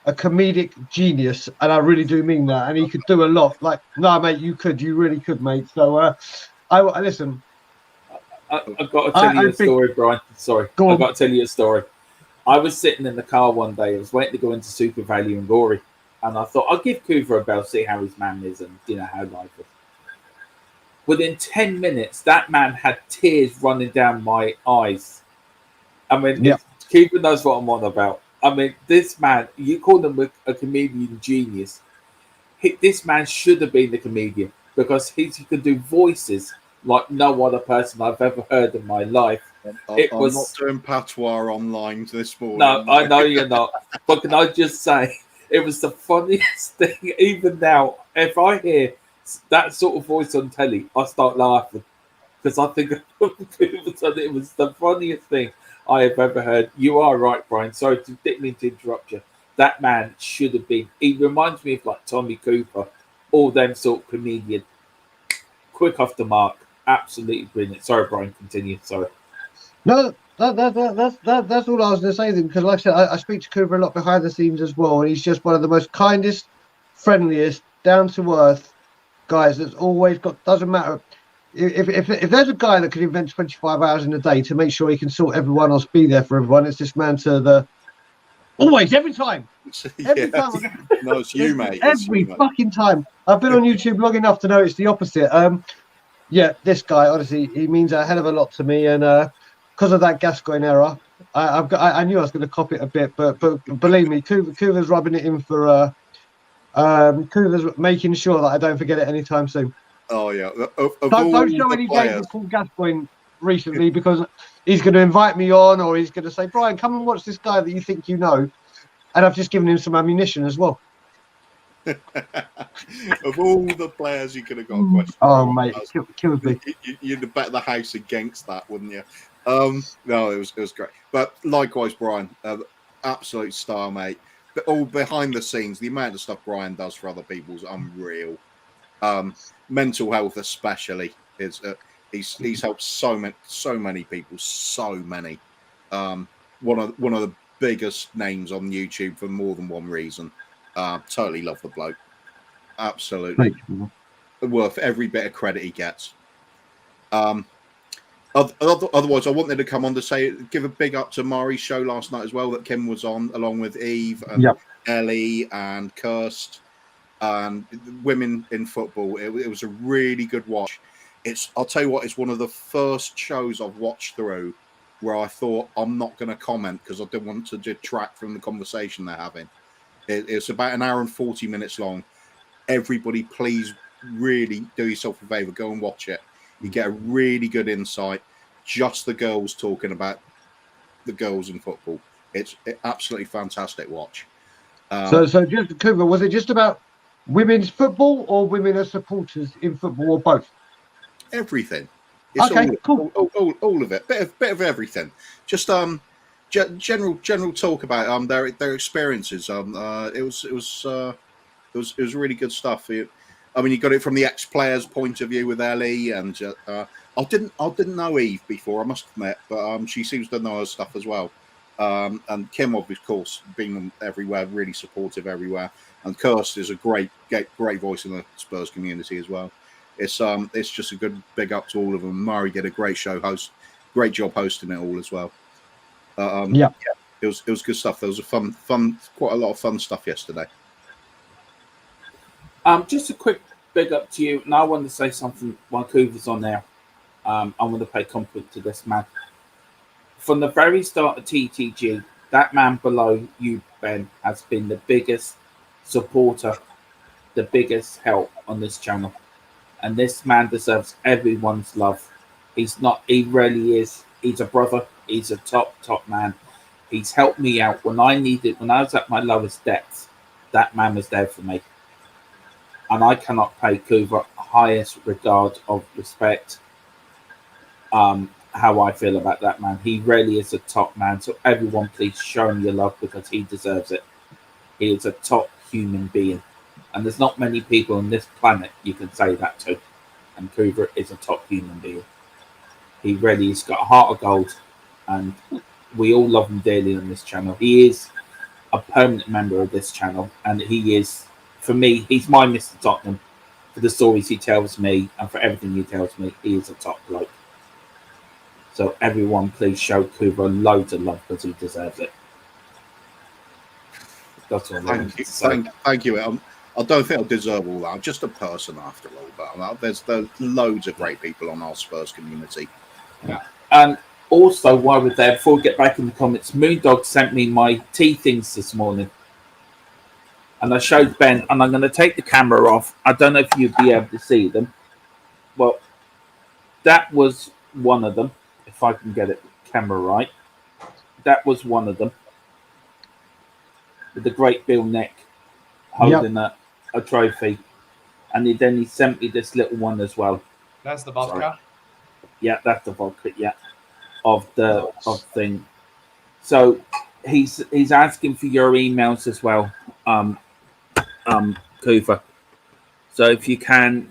comedic genius, and I really do mean that. And he could do a lot. Like, no, mate, you really could, mate. So, I listen. I've got to tell you a story, Brian. Sorry. I've got to tell you a story. I was sitting in the car one day. I was waiting to go into Super Value and Gory. And I thought, I'll give Cooper a bell, see how his man is and, how life is. Within 10 minutes, that man had tears running down my eyes. I mean, Cooper knows what I'm on about. I mean, this man, you call him a comedian genius. This man should have been the comedian, because he could do voices like no other person I've ever heard in my life. I'm was not doing patois online this morning. No, I know you're not. But can I just say, it was the funniest thing. Even now, if I hear that sort of voice on telly, I start laughing because I think it was the funniest thing I have ever heard. You are right, Brian. Sorry, didn't mean to interrupt you. That man should have been. He reminds me of like Tommy Cooper, all them sort of comedian. Quick off the mark, absolutely brilliant. Sorry, Brian. Continue. Sorry. No, that's all I was going to say. Because, like I said, I speak to Cooper a lot behind the scenes as well, and he's just one of the most kindest, friendliest, down to earth guys. That's always got. Doesn't matter if there's a guy that can invent 25 hours in a day to make sure he can sort everyone else, be there for everyone. It's this man to the always, every time. Every time. No, it's you, mate. Every fucking time. I've been on YouTube long enough to know it's the opposite. Yeah, this guy, honestly, he means a hell of a lot to me, and because of that Gascoigne error, I knew I was going to cop it a bit, but believe me, Kuva's rubbing it in for Kuva's making sure that I don't forget it anytime soon. Oh yeah, don't show any games with Paul Gascoigne recently, because he's going to invite me on, or he's going to say, Brian, come and watch this guy that you think you know, and I've just given him some ammunition as well. Of all the players you could have got a question, mate, kills me. You'd bet the house against that, wouldn't you? No, it was great. But likewise, Brian, absolute star, mate. But all behind the scenes, the amount of stuff Brian does for other people is unreal. Mental health, especially, is he's helped so many people, so many. One of the biggest names on YouTube for more than one reason. Totally love the bloke. Absolutely worth every bit of credit he gets. Otherwise, I wanted to come on to give a big up to Mari's show last night as well, that Kim was on, along with Eve and Ellie and Kirst and women in football. It was a really good watch. I'll tell you what, it's one of the first shows I've watched through where I thought I'm not going to comment because I didn't want to detract from the conversation they're having. It's about an hour and 40 minutes long. Everybody, please really do yourself a favor, go and watch it. You get a really good insight. Just the girls talking about the girls in football. It's absolutely fantastic watch. So just Cooper, was it just about women's football or women as supporters in football, or both? Everything. It's okay, cool. All of it. Bit of everything. Just general talk about their experiences. It was really good stuff. I mean, you got it from the ex-players' point of view with Ellie, and I didn't know Eve before, I must admit, but she seems to know her stuff as well. And Kim, of course, being everywhere, really supportive everywhere. And Kirst is a great voice in the Spurs community as well. It's just a good big up to all of them. Murray did a great great job hosting it all as well. It was good stuff. There was quite a lot of fun stuff yesterday. Just a quick big up to you, and I want to say something while Coover's on there. I want to pay compliment to this man. From the very start of TTG, that man below you, Ben, has been the biggest supporter, the biggest help on this channel. And this man deserves everyone's love. He really is. He's a brother. He's a top man. He's helped me out when I needed, when I was at my lowest depths. That man was there for me. And I cannot pay Coover highest regard of respect. How I feel about that man. He really is a top man. So everyone, please show him your love because he deserves it. He is a top human being. And there's not many people on this planet you can say that to. And Coover is a top human being. He really has got a heart of gold. And we all love him dearly on this channel. He is a permanent member of this channel. And he is, for me, he's my Mr. Tottenham. For the stories he tells me and for everything he tells me, he is a top bloke. So everyone, please show Coover loads of love because he deserves it. That's all. Thank you. I don't think I deserve all that. I'm just a person after all. But there's loads of great people on our Spurs community. Yeah. And also, while we're there, before we get back in the comments, Moondog sent me my tea things this morning. And I showed Ben, and I'm going to take the camera off. I don't know if you'd be able to see them. Well, that was one of them. If I can get it camera right, that was one of them. With the great Bill Nick holding a trophy, and then he sent me this little one as well. That's the vodka. Sorry. Yeah, that's the vodka. Yeah, of the thing. So he's asking for your emails as well, Cooper. So if you can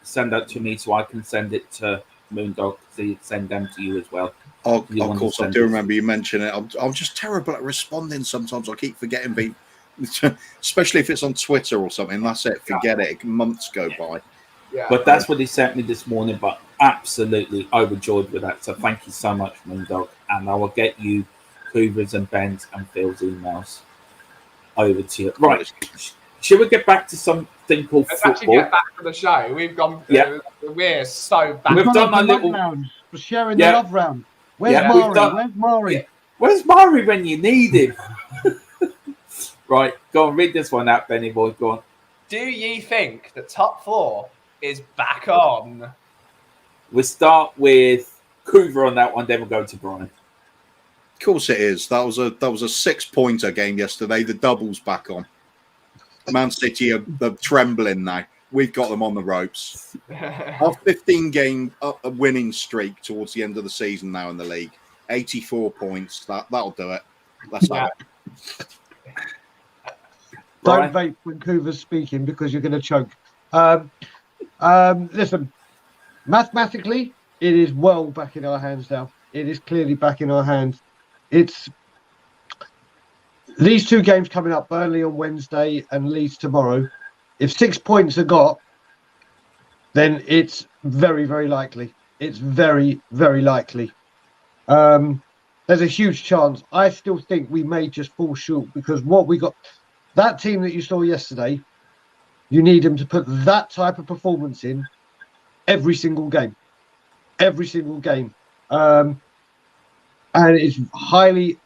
send that to me, so I can send it to Moondog, so he'd send them to you as well. Oh, of course, I do remember you mentioning it. I'm just terrible at responding sometimes. I keep forgetting people, especially if it's on Twitter or something. That's it. Forget it. Months go by. Yeah. But that's what he sent me this morning. But absolutely overjoyed with that. So thank you so much, Moondog. And I will get you Hoover's and Ben's and Phil's emails over to you. Right. Should we get back to something called Let's football? actually get back to the show. We've gone. Yeah. We're so bad. We've done our little round. We're sharing the love round. Where's Yeah, Mari? done- Where's Mari? Yeah. Where's Mari when you need him? Right, go on, read this one out, Benny boy. Go on. Do ye think the top 4 is back on? We'll start with Coover on that one, then we'll go to Brian. Of course it is. That was a 6-pointer game yesterday. The double's back on. Man City are trembling now. We've got them on the ropes. Our 15-game winning streak towards the end of the season now in the league. 84 points. That'll do it. Let's have it. Don't vape when Coover's speaking because you're going to choke. Listen, mathematically, it is well back in our hands now. It is clearly back in our hands. It's these 2 games coming up, Burnley on Wednesday and Leeds tomorrow. If 6 points are got, then it's very, very likely. It's very, very likely. There's a huge chance. I still think we may just fall short because what we got, that team that you saw yesterday, you need them to put that type of performance in every single game. Every single game. And it's highly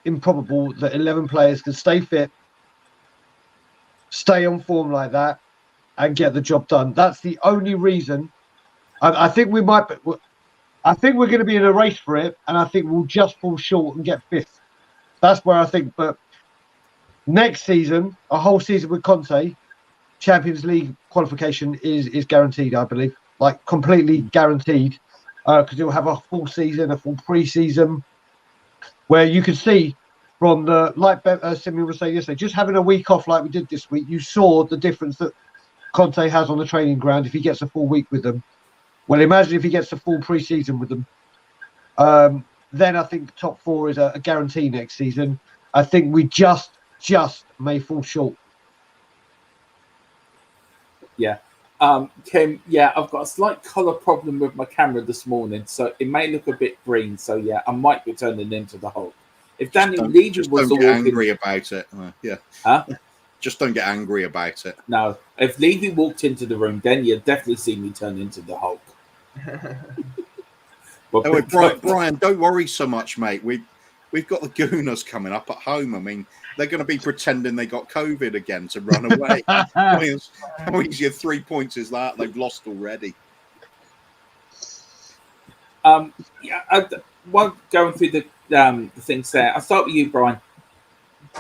improbable that 11 players can stay fit, stay on form like that, and get the job done. That's the only reason. I think we might. I think we're going to be in a race for it, and I think we'll just fall short and get 5th. That's where I think. But next season, a whole season with Conte, Champions League qualification is guaranteed. I believe, like completely guaranteed, because you'll have a full season, a full pre-season, where you can see from the, like Simeon was saying yesterday, just having a week off like we did this week, you saw the difference that Conte has on the training ground if he gets a full week with them. Well, imagine if he gets the full pre-season with them. Then I think top 4 is a guarantee next season. I think we just may fall short. Yeah. Kim, yeah, I've got a slight colour problem with my camera this morning, so it may look a bit green. So, yeah, I might be turning into the Hulk. If Daniel Levy was don't get angry about it. Yeah. Huh? Just don't get angry about it. No. If Levy walked into the room, then you'd definitely see me turn into the Hulk. But Brian, don't worry so much, mate. We've got the Gooners coming up at home. I mean, they're going to be pretending they got COVID again to run away. How easy 3 points is that? They've lost already. While going through the things there, I'll start with you, Brian.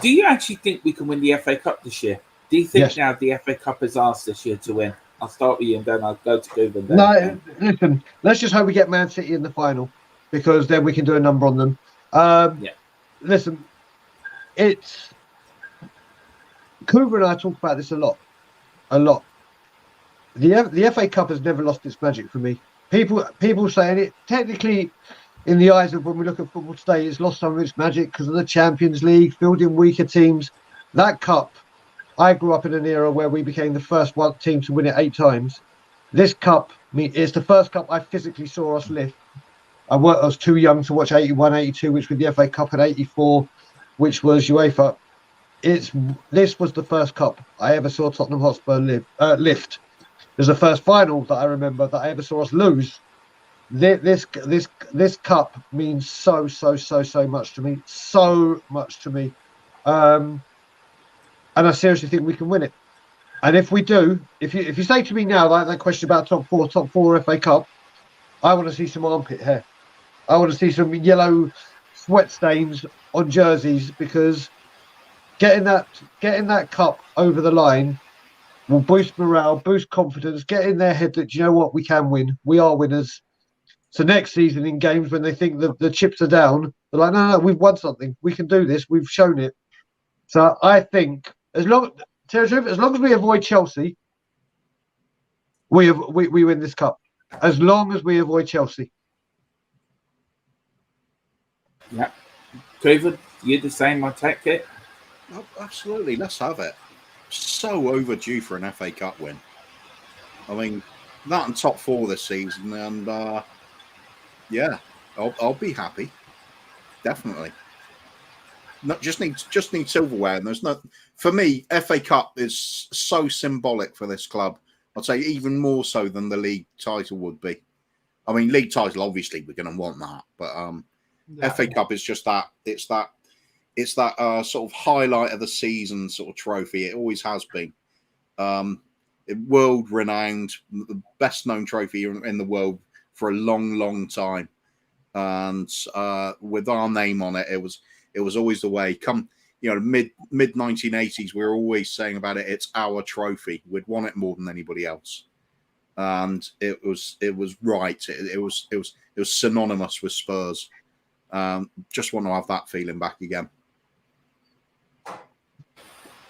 Do you actually think we can win the FA Cup this year? Do you think now the FA Cup is ours this year to win? I'll start with you and then I'll go to Google. No, listen, let's just hope we get Man City in the final because then we can do a number on them. Listen, it's Cooper and I talk about this a lot. The FA Cup has never lost its magic for me. People saying it technically, in the eyes of when we look at football today, it's lost some of its magic because of the Champions League, fielding weaker teams. That cup, I grew up in an era where we became the first one team to win it 8 times. This cup is the first cup I physically saw us lift. I was too young to watch 81, 82, which was the FA Cup, and 84, which was UEFA. This was the first cup I ever saw Tottenham Hotspur lift. It was the first final that I remember that I ever saw us lose. This cup means so much to me, so much to me, and I seriously think we can win it. And if we do, if you say to me now, like that question about top four FA Cup, I want to see some armpit hair. I want to see some yellow sweat stains on jerseys, because getting that cup over the line will boost morale, boost confidence, get in their head that, you know what, we can win. We are winners. So next season in games when they think the chips are down, they're like, no, we've won something. We can do this. We've shown it. So I think as long as we avoid Chelsea, we win this cup. As long as we avoid Chelsea. Yeah. Cleveland, you the same, I take it? Oh, absolutely. Let's have it. So overdue for an FA Cup win. I mean, that and top 4 this season, and yeah, I'll be happy. Definitely. Not just need silverware, and there's no. For me, FA Cup is so symbolic for this club. I'd say even more so than the league title would be. I mean, league title, obviously, we're going to want that, but FA Cup is just that. It's that sort of highlight of the season sort of trophy. It always has been. World renowned, the best known trophy in the world for a long, long time, and with our name on it, it was always the way. Come, mid 1980s, we were always saying about it. It's our trophy. We'd want it more than anybody else, and it was right. It was synonymous with Spurs. Just want to have that feeling back again.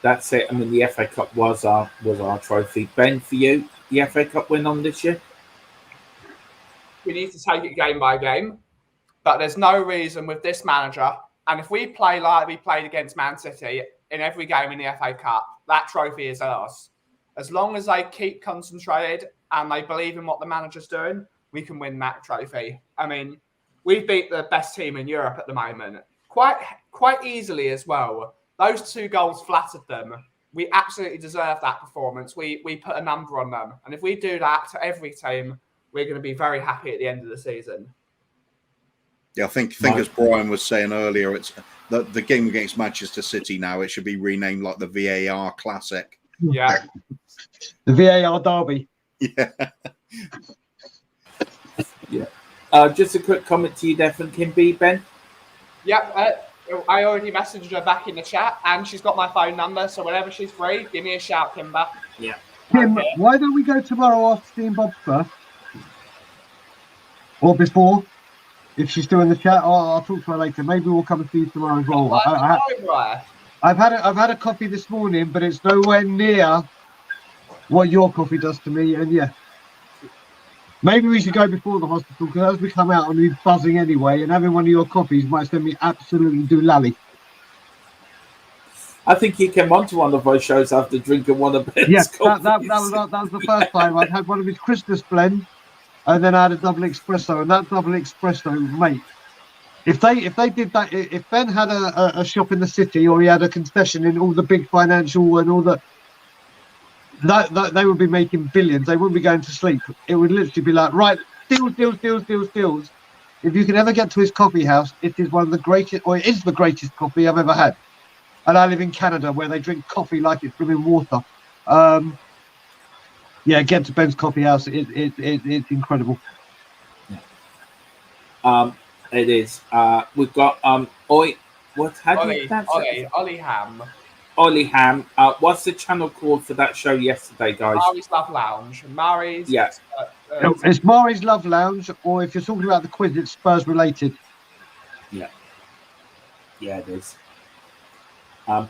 That's it. I mean, the FA Cup was our trophy. Ben, for you, the FA Cup win on this year? We need to take it game by game, but there's no reason with this manager. And if we play like we played against Man City in every game in the FA Cup, that trophy is ours. As long as they keep concentrated and they believe in what the manager's doing, we can win that trophy. I mean, we beat the best team in Europe at the moment quite easily as well. Those 2 goals flattered them. We absolutely deserve that performance. We put a number on them. And if we do that to every team, we're going to be very happy at the end of the season. Yeah, I think as Brian was saying earlier, it's the game against Manchester City now, it should be renamed like the VAR Classic. Yeah. The VAR Derby. Yeah. Yeah. Just a quick comment to you there from Kimby, Ben. Yep. I already messaged her back in the chat, and she's got my phone number, so whenever she's free, give me a shout, Kimber. Yeah. Kim, why don't we go tomorrow after seeing Bob's first? Or before? If she's still in the chat, I'll talk to her later. Maybe we'll come and see you tomorrow as well. I've had a coffee this morning, but it's nowhere near what your coffee does to me. And yeah, maybe we should go before the hospital, because as we come out, I'm be buzzing anyway, and having one of your coffees might send me absolutely doolally. I think you came onto one of our shows after drinking one of Ben's Yes, coffees. that was the first time I'd had one of his Christmas blend, and then I had a double espresso, and that double espresso, mate. If they did that, if Ben had a shop in the city, or he had a concession in all the big financial and all the, that they would be making billions. They wouldn't be going to sleep. It would literally be like, right, deals. If you can ever get to his coffee house, it is one of the greatest, or it is the greatest coffee I've ever had. And I live in Canada, where they drink coffee like it's blooming water. Yeah, get to Ben's coffee house. It's incredible. It is. We've got Ollie Ham. Ollie Ham. What's the channel called for that show yesterday, guys? Mari's Love Lounge. Mari's. Yeah. It's Mari's Love Lounge, or if you're talking about the quiz, it's Spurs related. Yeah. Yeah, it is.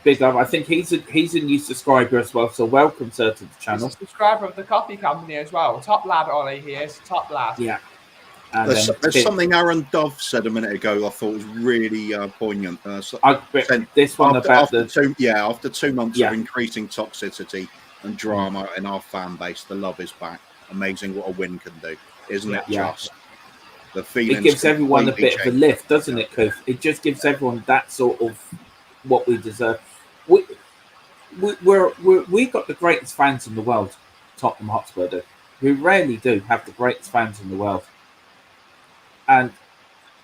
Big up. I think he's a new subscriber as well, so welcome, sir, to the channel. He's a subscriber of the coffee company as well. Top lad, Ollie. He is top lad. Yeah. There's something Aaron Dove said a minute ago I thought was really poignant. This one after 2 months of increasing toxicity and drama in our fan base, the love is back. Amazing what a win can do, isn't it? Just the feeling. It gives everyone a bit of a lift, doesn't it, Coof? It just gives everyone that sort of what we deserve. We got the greatest fans in the world, Tottenham Hotspur do. We rarely do have the greatest fans in the world. And,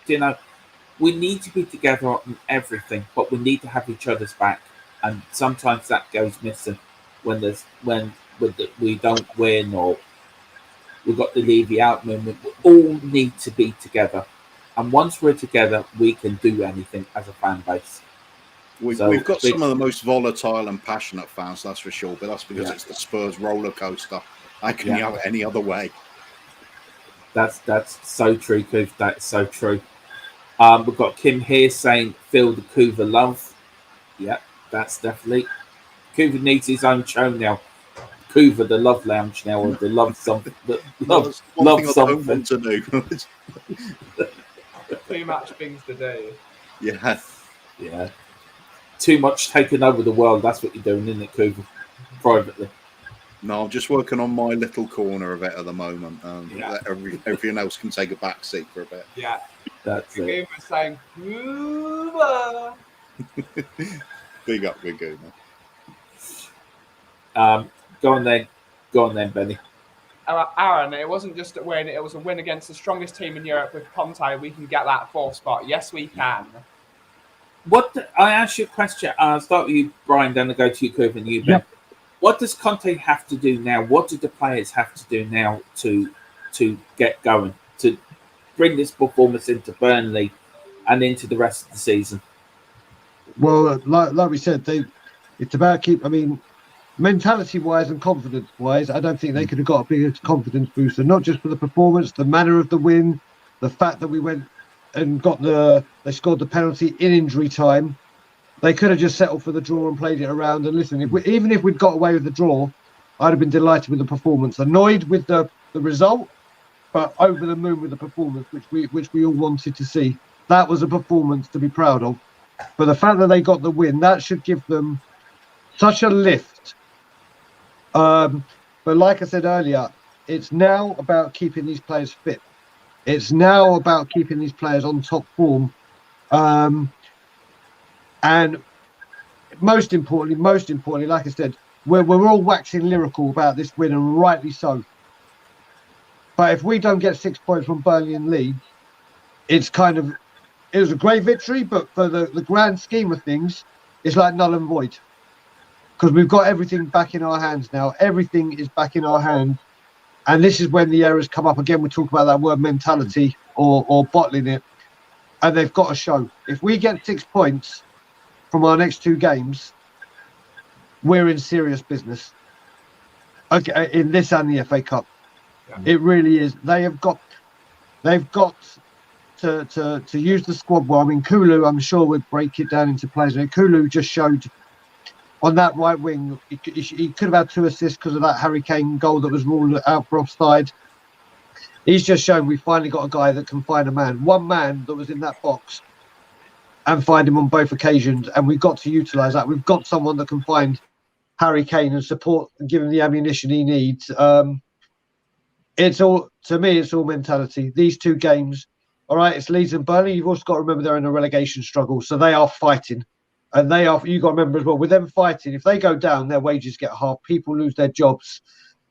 we need to be together on everything, but we need to have each other's back. And sometimes that goes missing when we don't win, or we've got the Levy out movement. We all need to be together. And once we're together, we can do anything as a fan base. We've got some of the most volatile and passionate fans, that's for sure. But that's because it's the Spurs roller coaster. How can you have it any other way? That's so true, Kuv. That's so true. We've got Kim here saying, feel the Kuva love. Yeah, that's definitely. Kuva needs his own show now. Kuva, the Love Lounge now, or the Love something. Love something to do. Too much things to do. Yeah. Too much taking over the world. That's what you're doing, isn't it, Kuva? Privately. No, I'm just working on my little corner of it at the moment. Everyone else can take a back seat for a bit. Yeah. That's it. Kuva saying, Kuva. Big up, big Kuva. Go on then, Benny. Aaron, it wasn't just a win, it was a win against the strongest team in Europe with Conte. We can get that 4th spot. Yes, we can. I asked you a question. I'll start with you, Brian, then I'll go to you, Kuv, and you, Ben. Yep. What does Conte have to do now? What do the players have to do now to get going, to bring this performance into Burnley and into the rest of the season? Well, like we said, it's about mentality-wise and confidence-wise, I don't think they could have got a bigger confidence booster, not just for the performance, the manner of the win, the fact that we went and they scored the penalty in injury time. They could have just settled for the draw and played it around. And listen, even if we'd got away with the draw, I'd have been delighted with the performance. Annoyed with the result, but over the moon with the performance, which we all wanted to see. That was a performance to be proud of. But the fact that they got the win, that should give them such a lift. But like I said earlier, it's now about keeping these players fit. It's now about keeping these players on top form. And most importantly, like I said, we're all waxing lyrical about this win, and rightly so. But if we don't get 6 points from Burnley and Leeds, it was a great victory, but for the grand scheme of things, it's like null and void. Because we've got everything back in our hands now. Everything is back in our hands. And this is when the errors come up. Again, we talk about that word mentality or bottling it. And they've got to show. If we get 6 points from our next 2 games, we're in serious business. Okay, in this and the FA Cup. Yeah. It really is. They've got to use the squad well. I mean, Kulu, I'm sure, would break it down into players. And Kulu just showed on that right wing, he could have had 2 assists because of that Harry Kane goal that was ruled out for offside. He's just shown we finally got a guy that can find a man. One man that was in that box and find him on both occasions. And we've got to utilise that. We've got someone that can find Harry Kane and support and give him the ammunition he needs. It's all mentality. These 2 games, all right, it's Leeds and Burnley. You've also got to remember they're in a relegation struggle. So they are fighting. And you've got to remember as well, with them fighting, if they go down, their wages get half. People lose their jobs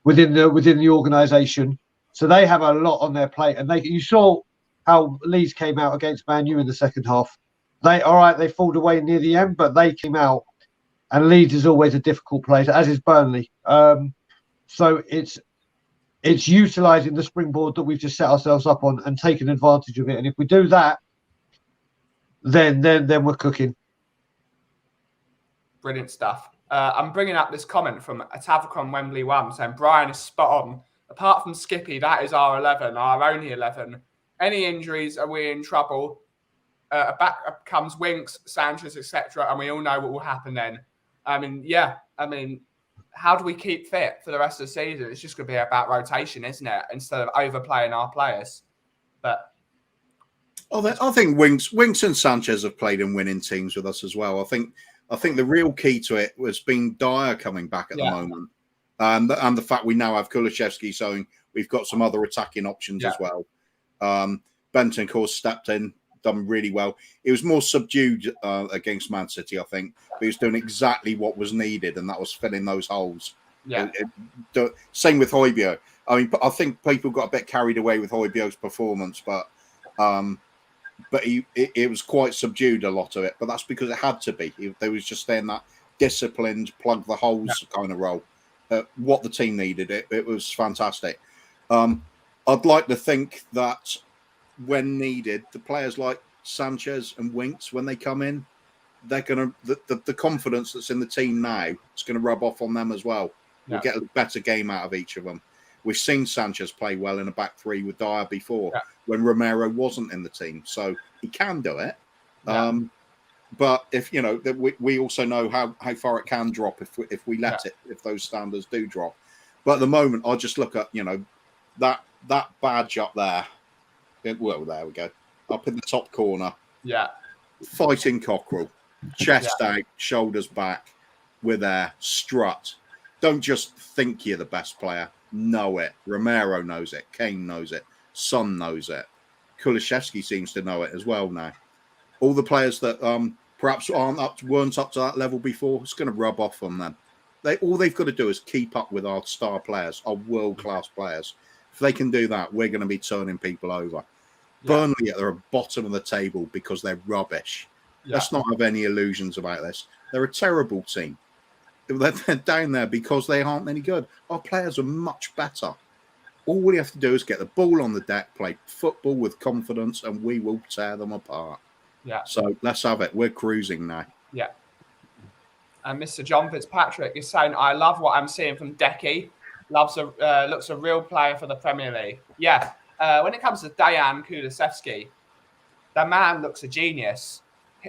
within the organisation. So they have a lot on their plate. And you saw how Leeds came out against Man U in the second half. They falled away near the end, but they came out. And Leeds is always a difficult place, as is Burnley. So it's utilising the springboard that we've just set ourselves up on and taking advantage of it. And if we do that, then we're cooking. Brilliant stuff. I'm bringing up this comment from Atavacon Wembley 1 saying Brian is spot on. Apart from Skippy, that is our 11, our only 11. Any injuries, are we in trouble? Back comes Winks, Sanchez, etc. And we all know what will happen then. How do we keep fit for the rest of the season? It's just going to be about rotation, isn't it? Instead of overplaying our players. But I think Winks and Sanchez have played in winning teams with us as well. I think the real key to it was being Dyer coming back at the moment, and the fact we now have Kulusevski, so we've got some other attacking options as well. Benton, of course, stepped in, done really well. He was more subdued against Man City, I think, but he was doing exactly what was needed, and that was filling those holes. Yeah. Same with Højbjerg. I mean, I think people got a bit carried away with Højbjerg's performance, but it was quite subdued, a lot of it. But that's because it had to be. They was just in that disciplined, plug the holes kind of role. What the team needed, it was fantastic. I'd like to think that when needed, the players like Sanchez and Winks, when they come in, they're going to the confidence that's in the team now is going to rub off on them as well. We'll get a better game out of each of them. We've seen Sanchez play well in a back three with Dyer before when Romero wasn't in the team, so he can do it. But if we also know how far it can drop if we let it, if those standards do drop. But at the moment, I just look at that badge up there. Well, there we go, up in the top corner. Yeah, fighting cockerel, chest out, shoulders back. We're there. Strut. Don't just think you're the best player. Know it. Romero knows it. Kane knows it. Son knows it. Kulusevski seems to know it as well now. All the players that perhaps weren't up to that level before, it's going to rub off on them. All they've got to do is keep up with our star players, our world-class players. If they can do that, we're going to be turning people over. Burnley at the bottom of the table because they're rubbish. Let's not have any illusions about this. They're a terrible team. They're down there because they aren't any good. Our players are much better. All we have to do is get the ball on the deck, play football with confidence, and we will tear them apart. Yeah. So let's have it. We're cruising now. Yeah. And Mr. John Fitzpatrick is saying, I love what I'm seeing from Decky. Looks a real player for the Premier League. Yeah. When it comes to Dejan Kulusevski, the man looks a genius.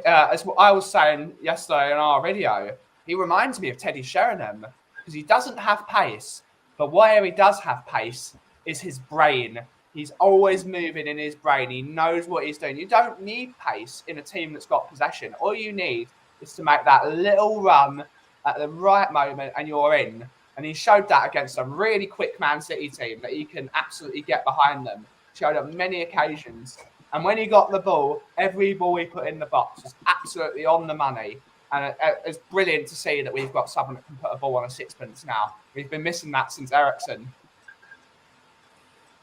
As I was saying yesterday on our video, he reminds me of Teddy Sheringham because he doesn't have pace, but where he does have pace is his brain. He's always moving in his brain. He knows what he's doing. You don't need pace in a team that's got possession. All you need is to make that little run at the right moment and you're in. And he showed that against a really quick Man City team that he can absolutely get behind them. Showed on many occasions. And when he got the ball, every ball he put in the box was absolutely on the money. And it's brilliant to see that we've got someone that can put a ball on a sixpence now. We've been missing that since Ericsson.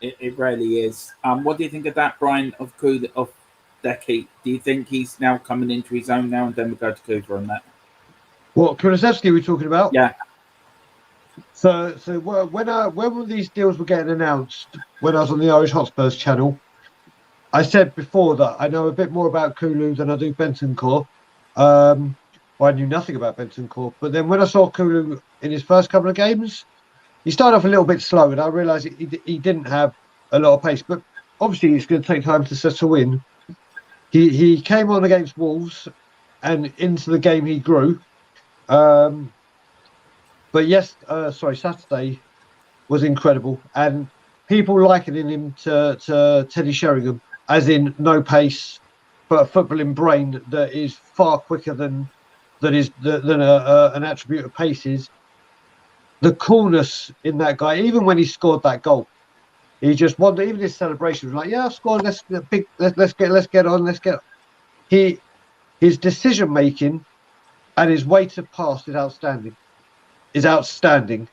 It really is. What do you think of that, Brian, of Decky? Do you think he's now coming into his own now? And then we'll go to Cooper on that. What, Kulusevski we're talking about? Yeah. So when these deals were getting announced, when I was on the Irish Hotspurs channel, I said before that I know a bit more about Kulu than I do Bentancur. I knew nothing about Bentancur. But then when I saw Kulu in his first couple of games, he started off a little bit slow, and I realised he didn't have a lot of pace. But obviously, it's going to take time to settle in. He came on against Wolves, and into the game he grew. But Saturday was incredible, and people likening him to Teddy Sheringham, as in no pace, but a footballing brain that is far quicker than an attribute of pace is. The coolness in that guy, even when he scored that goal, he just wanted. Even his celebration was like, "Yeah, I've scored. Let's get on. His decision making and his way to pass is outstanding.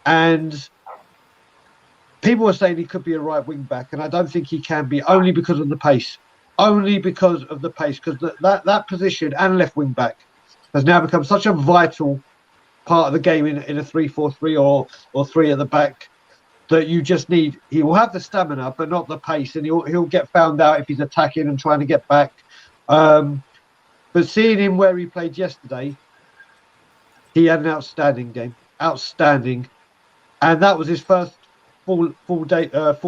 And people are saying he could be a right wing back, and I don't think he can be, only because of the pace. Because that position and left wing back has now become such a vital part of the game in a 3-4-3 or three at the back, that you just need. He will have the stamina, but not the pace, and he'll get found out if he's attacking and trying to get back. But seeing him where he played yesterday, he had an outstanding game, and that was his first full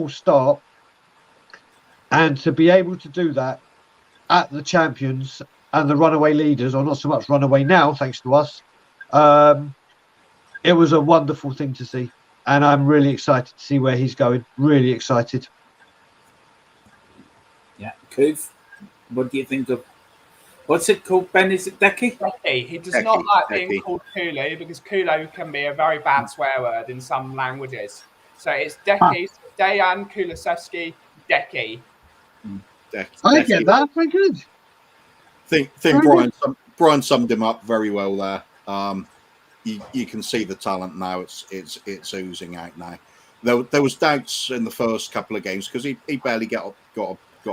start. And to be able to do that at the champions and the runaway leaders, or not so much runaway now, thanks to us, it was a wonderful thing to see. And I'm really excited to see where he's going. Really excited. Yeah. Coof, what do you think of... What's it called, Ben? Is it Decky? Decky. He does not like being called Kulu, because Kulu can be a very bad swear word in some languages. So it's Decky, Dejan Kulusevski, Decky. I get that. Very good. I think Brian summed him up very well there. You can see the talent now. It's oozing out now. There was doubts in the first couple of games because he barely got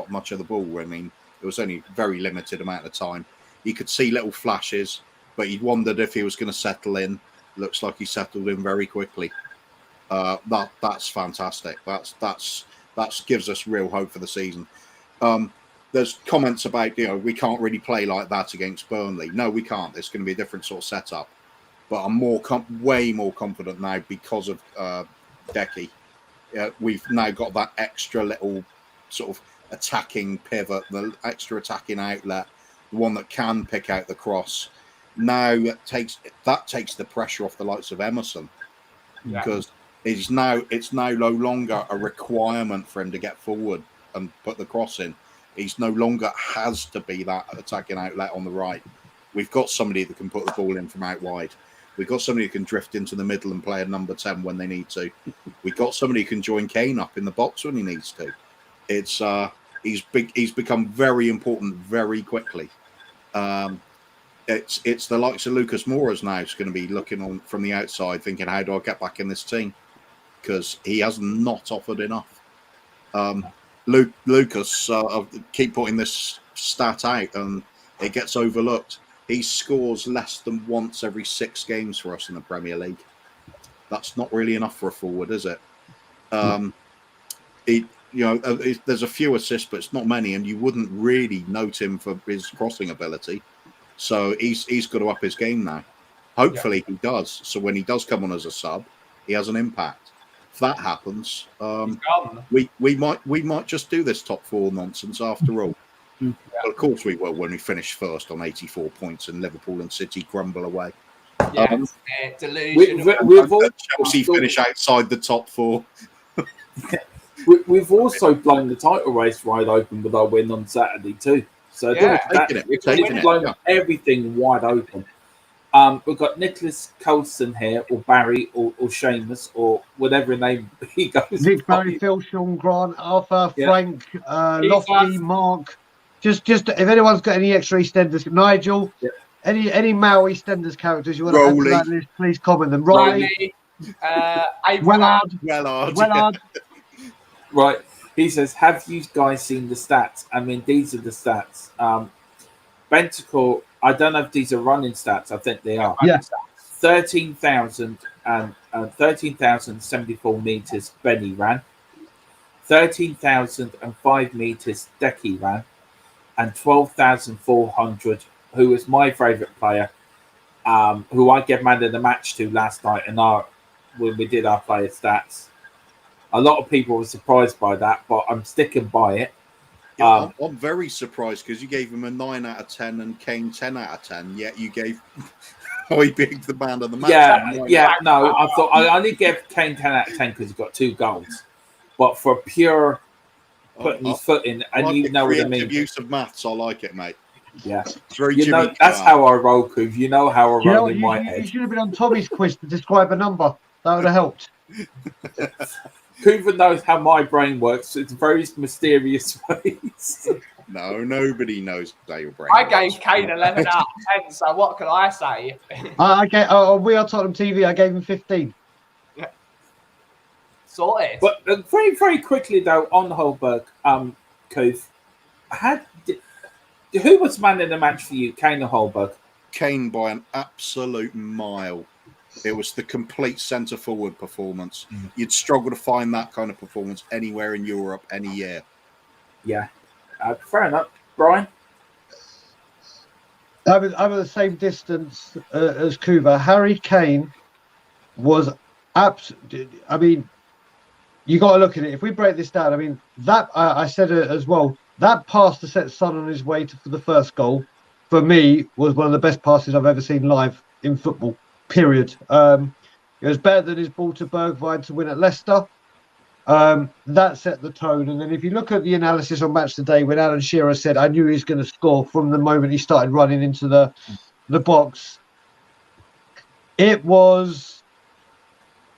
much of the ball. I mean, it was only a very limited amount of time. You could see little flashes, but he wondered if he was going to settle in. Looks like he settled in very quickly. That's fantastic. That's gives us real hope for the season. There's comments about we can't really play like that against Burnley. No, we can't. It's going to be a different sort of setup. But I'm way more confident now because of Decky. We've now got that extra little sort of attacking pivot, the extra attacking outlet, the one that can pick out the cross. Now that takes the pressure off the likes of Emerson, because it's now no longer a requirement for him to get forward and put the cross in. He's no longer has to be that attacking outlet on the right. We've got somebody that can put the ball in from out wide. We've got somebody who can drift into the middle and play a number 10 when they need to. We've got somebody who can join Kane up in the box when he needs to. It's he's become very important very quickly. It's the likes of Lucas Moura's now is going to be looking on from the outside, thinking, how do I get back in this team? Because he has not offered enough. Lucas, keep putting this stat out and it gets overlooked. He scores less than once every 6 games for us in the Premier League. That's not really enough for a forward, is it? There's a few assists, but it's not many, and you wouldn't really note him for his crossing ability. So he's got to up his game now. Hopefully he does. So when he does come on as a sub, he has an impact. If that happens, we might just do this top 4 nonsense after all. But of course we will when we finish first on 84 points and Liverpool and City grumble away. Yes, delusion. Chelsea finish outside the top 4. We've also blown the title race wide open with our win on Saturday too. So we've blown everything wide open. We've got Nicholas Colson here, or Barry, or Seamus, or whatever name he goes. Nick, Barry, Phil, Sean, Grant, Arthur, Frank, Lofty, Mark. Just if anyone's got any extra EastEnders, Nigel, any male EastEnders characters you want to add to that list, please comment them. Rolly, Wellard. Right. He says, have you guys seen the stats? I mean, these are the stats. Bentacle, I don't know if these are running stats. I think they are. Yeah. 13,074 meters Benny ran. 13,005 meters Decky ran. And 12,400, who was my favourite player, who I gave man of the match to last night when we did our player stats. A lot of people were surprised by that, but I'm sticking by it. I'm very surprised because you gave him a 9 out of 10 and Kane 10 out of 10, yet you gave Højbjerg the man of the match. No, I thought I only gave Kane 10 out of 10 because he got 2 goals. But for pure putting his foot in, and you know what I mean. Use of maths, I like it, mate. Yeah, it's very Jimmy. That's how I roll, Kuv. You know how I roll in my head. You should have been on Tommy's quiz to describe a number. That would have helped. Kuva knows how my brain works. It's very mysterious ways. No, nobody knows how your brain works. I gave Kane 11 out of 10, so what can I say? We are Tottenham TV. I gave him 15. Yeah. Sorted. But very, very quickly, though, on Højbjerg, Kuv, who was man in the match for you, Kane or Højbjerg? Kane by an absolute mile. It was the complete centre forward performance. You'd struggle to find that kind of performance anywhere in Europe any year. Yeah, fair enough. Brian? I'm at the same distance as Kuva. Harry Kane was absolutely. I mean, you got to look at it. If we break this down, I mean, that I said it as well. That pass to set Son on his way for the first goal, for me, was one of the best passes I've ever seen live in football. Period. It was better than his ball to Bergwijn to win at Leicester. That set the tone. And then if you look at the analysis on Match Today, when Alan Shearer said, I knew he was going to score from the moment he started running into the box, it was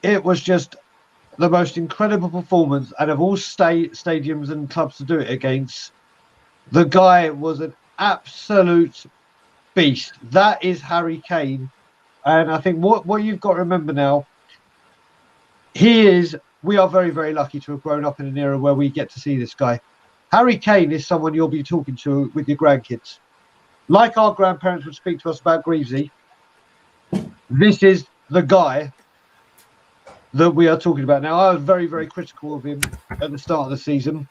just the most incredible performance. And of all stadiums and clubs to do it against, the guy was an absolute beast. That is Harry Kane. And I think what you've got to remember now, we are very, very lucky to have grown up in an era where we get to see this guy. Harry Kane is someone you'll be talking to with your grandkids. Like our grandparents would speak to us about Greavesy, this is the guy that we are talking about now. I was very, very critical of him at the start of the season,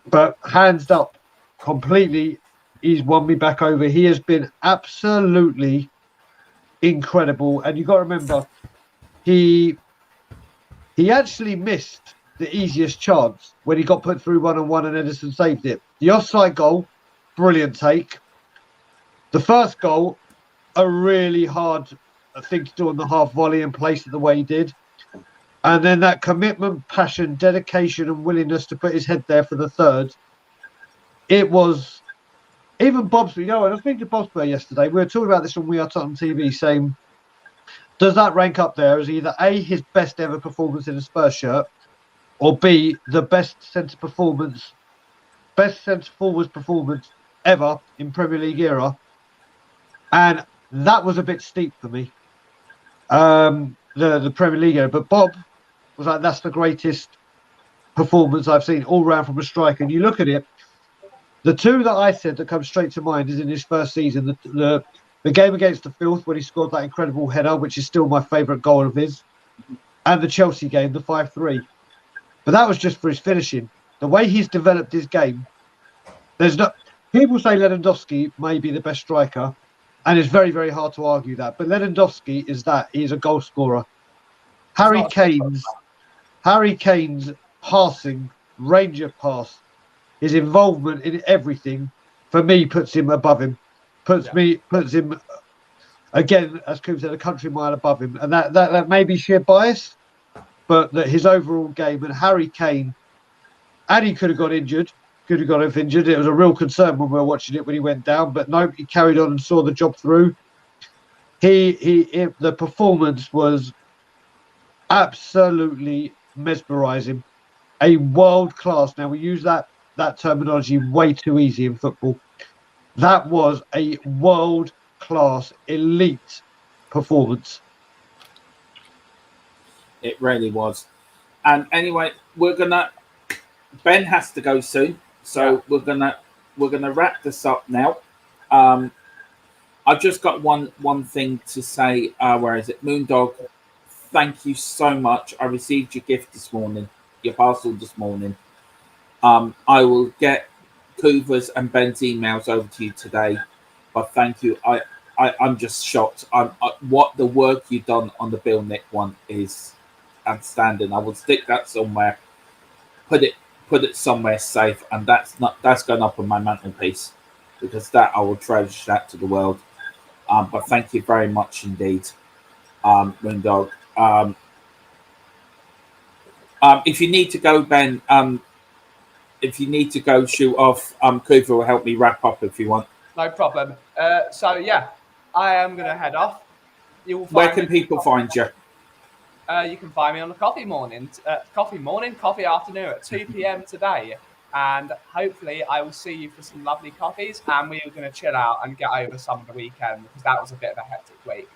but hands up, completely, he's won me back over. He has been absolutely incredible, and you've got to remember, he actually missed the easiest chance when he got put through 1-on-1 and Edison saved it. The offside goal, brilliant take. The first goal, a really hard thing to do on the half volley and place it the way he did. And then that commitment, passion, dedication, and willingness to put his head there for the third. It was even Bob's. You know, I was speaking to Bob's yesterday. We were talking about this on We Are Tottenham TV, saying, does that rank up there as either A, his best ever performance in a Spurs shirt, or B, the best centre forwards performance ever in Premier League era? And that was a bit steep for me. The Premier League era, but Bob was like, that's the greatest performance I've seen all round from a striker. And you look at it, the two that I said that come straight to mind is in his first season, the game against the Filth when he scored that incredible header, which is still my favourite goal of his, and the Chelsea game, the 5-3. But that was just for his finishing. The way he's developed his game, there's no. People say Lewandowski may be the best striker, and it's very, very hard to argue that. But Lewandowski is that. He's a goal scorer. Harry Kane's passing, range of pass, his involvement in everything, for me, puts him above him. Puts him, again, as Coop said, a country mile above him. And that may be sheer bias, but that his overall game, and Harry Kane, and he could have got injured. It was a real concern when we were watching it when he went down, but no, he carried on and saw the job through. The performance was absolutely mesmerising. A world class. Now we use that terminology way too easy in football. That was a world class, elite performance. It really was. And anyway, Ben has to go soon. So we're gonna wrap this up now. I've just got one thing to say. Where is it? Moondog, thank you so much. I received your gift this morning, your parcel this morning. I will get Kuva's and Ben's emails over to you today. But thank you. I'm just shocked. What the work you've done on the Bill Nick one is outstanding. I will stick that somewhere. Put it somewhere safe, and that's going up on my mantelpiece, because that I will treasure that to the world. But thank you very much indeed, Moondog. If you need to go, Ben, if you need to go shoot off, Kuva will help me wrap up if you want. No problem. So yeah, I am going to head off. Where can people find you? You can find me on the coffee afternoon at 2 p.m. today. And hopefully I will see you for some lovely coffees, and we are going to chill out and get over some of the weekend, because that was a bit of a hectic week.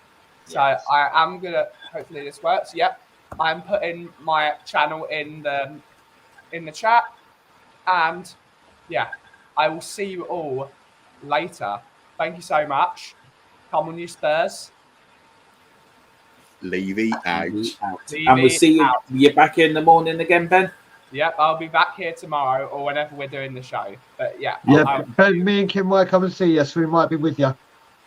Yes. So I am going to, hopefully this works. Yep. I'm putting my channel in the chat. And yeah, I will see you all later. Thank you so much. Come on, you Spurs. Levy out. And we'll see you. You're back here in the morning again, Ben? Yep, I'll be back here tomorrow or whenever we're doing the show. But yeah. Ben, me and Kim might come and see you, so we might be with you.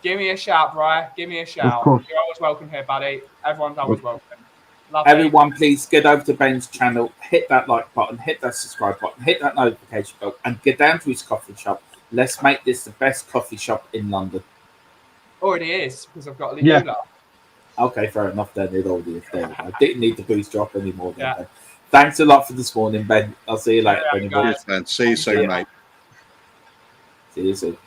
Give me a shout, Brian. Give me a shout. You're always welcome here, buddy. Everyone's always welcome. Lovely. Everyone, please get over to Ben's channel, hit that like button, hit that subscribe button, hit that notification bell, and get down to his coffee shop. Let's make this the best coffee shop in London. Already is, because I've got a Ligula. Yeah. Okay, fair enough then. It already is there. I didn't need to boost drop anymore. Then, Ben. Thanks a lot for this morning, Ben. I'll see you later. Ben. See you soon, mate. See you soon.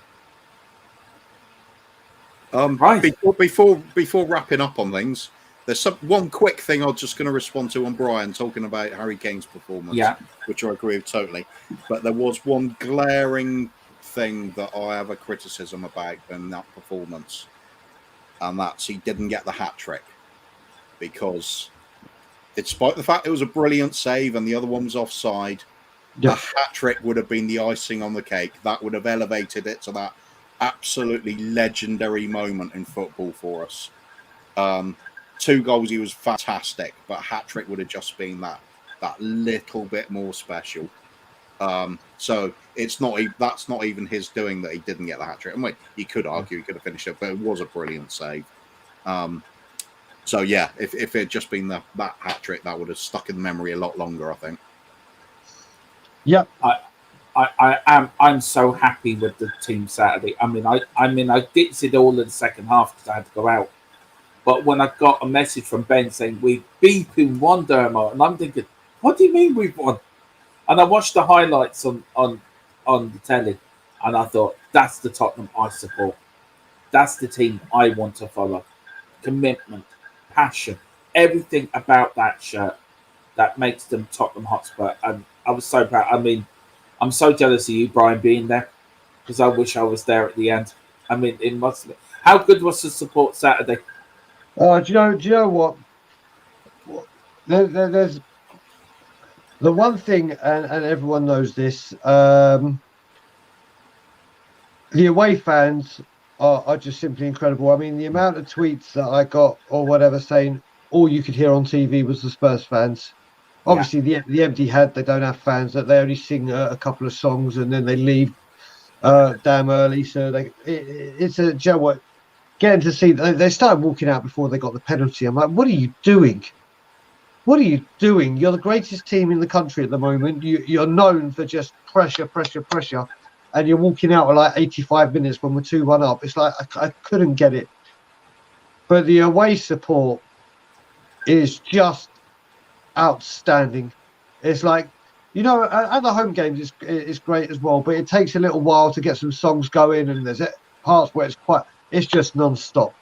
Right. Before wrapping up on things, there's one quick thing I'm just going to respond to on Brian talking about Harry Kane's performance, which I agree with totally. But there was one glaring thing that I have a criticism about in that performance, and that's he didn't get the hat trick, because despite the fact it was a brilliant save and the other one was offside, the hat trick would have been the icing on the cake. That would have elevated it to that absolutely legendary moment in football for us. 2 goals, he was fantastic, but hat-trick would have just been that little bit more special. So it's not that's not even his doing that he didn't get the hat-trick. I mean, you could argue he could have finished it, but it was a brilliant save. So yeah, if it had just been that hat-trick, that would have stuck in the memory a lot longer, I think. Yep. I'm so happy with the team Saturday. I mean, I ditched it all in the second half because I had to go out. But when I got a message from Ben saying we beeping won, Dermot, and I'm thinking, what do you mean we've won? And I watched the highlights on the telly, and I thought, that's the Tottenham I support. That's the team I want to follow. Commitment, passion, everything about that shirt that makes them Tottenham Hotspur. And I was so proud. I mean, I'm so jealous of you, Brian, being there, because I wish I was there at the end. I mean, it must. How good was the support Saturday? Do you know what? There's the one thing, and everyone knows this. The away fans are just simply incredible. I mean, the amount of tweets that I got or whatever saying all you could hear on TV was the Spurs fans. Obviously, the MD they don't have fans, that they only sing a couple of songs and then they leave damn early. So it's a Joe. What getting to see they started walking out before they got the penalty. I'm like, what are you doing? What are you doing? You're the greatest team in the country at the moment. You're known for just pressure, and you're walking out at like 85 minutes when we're 2-1 up. It's like I couldn't get it. But the away support is just outstanding. It's like, at the home games it's great as well, but it takes a little while to get some songs going, and there's parts where it's just non-stop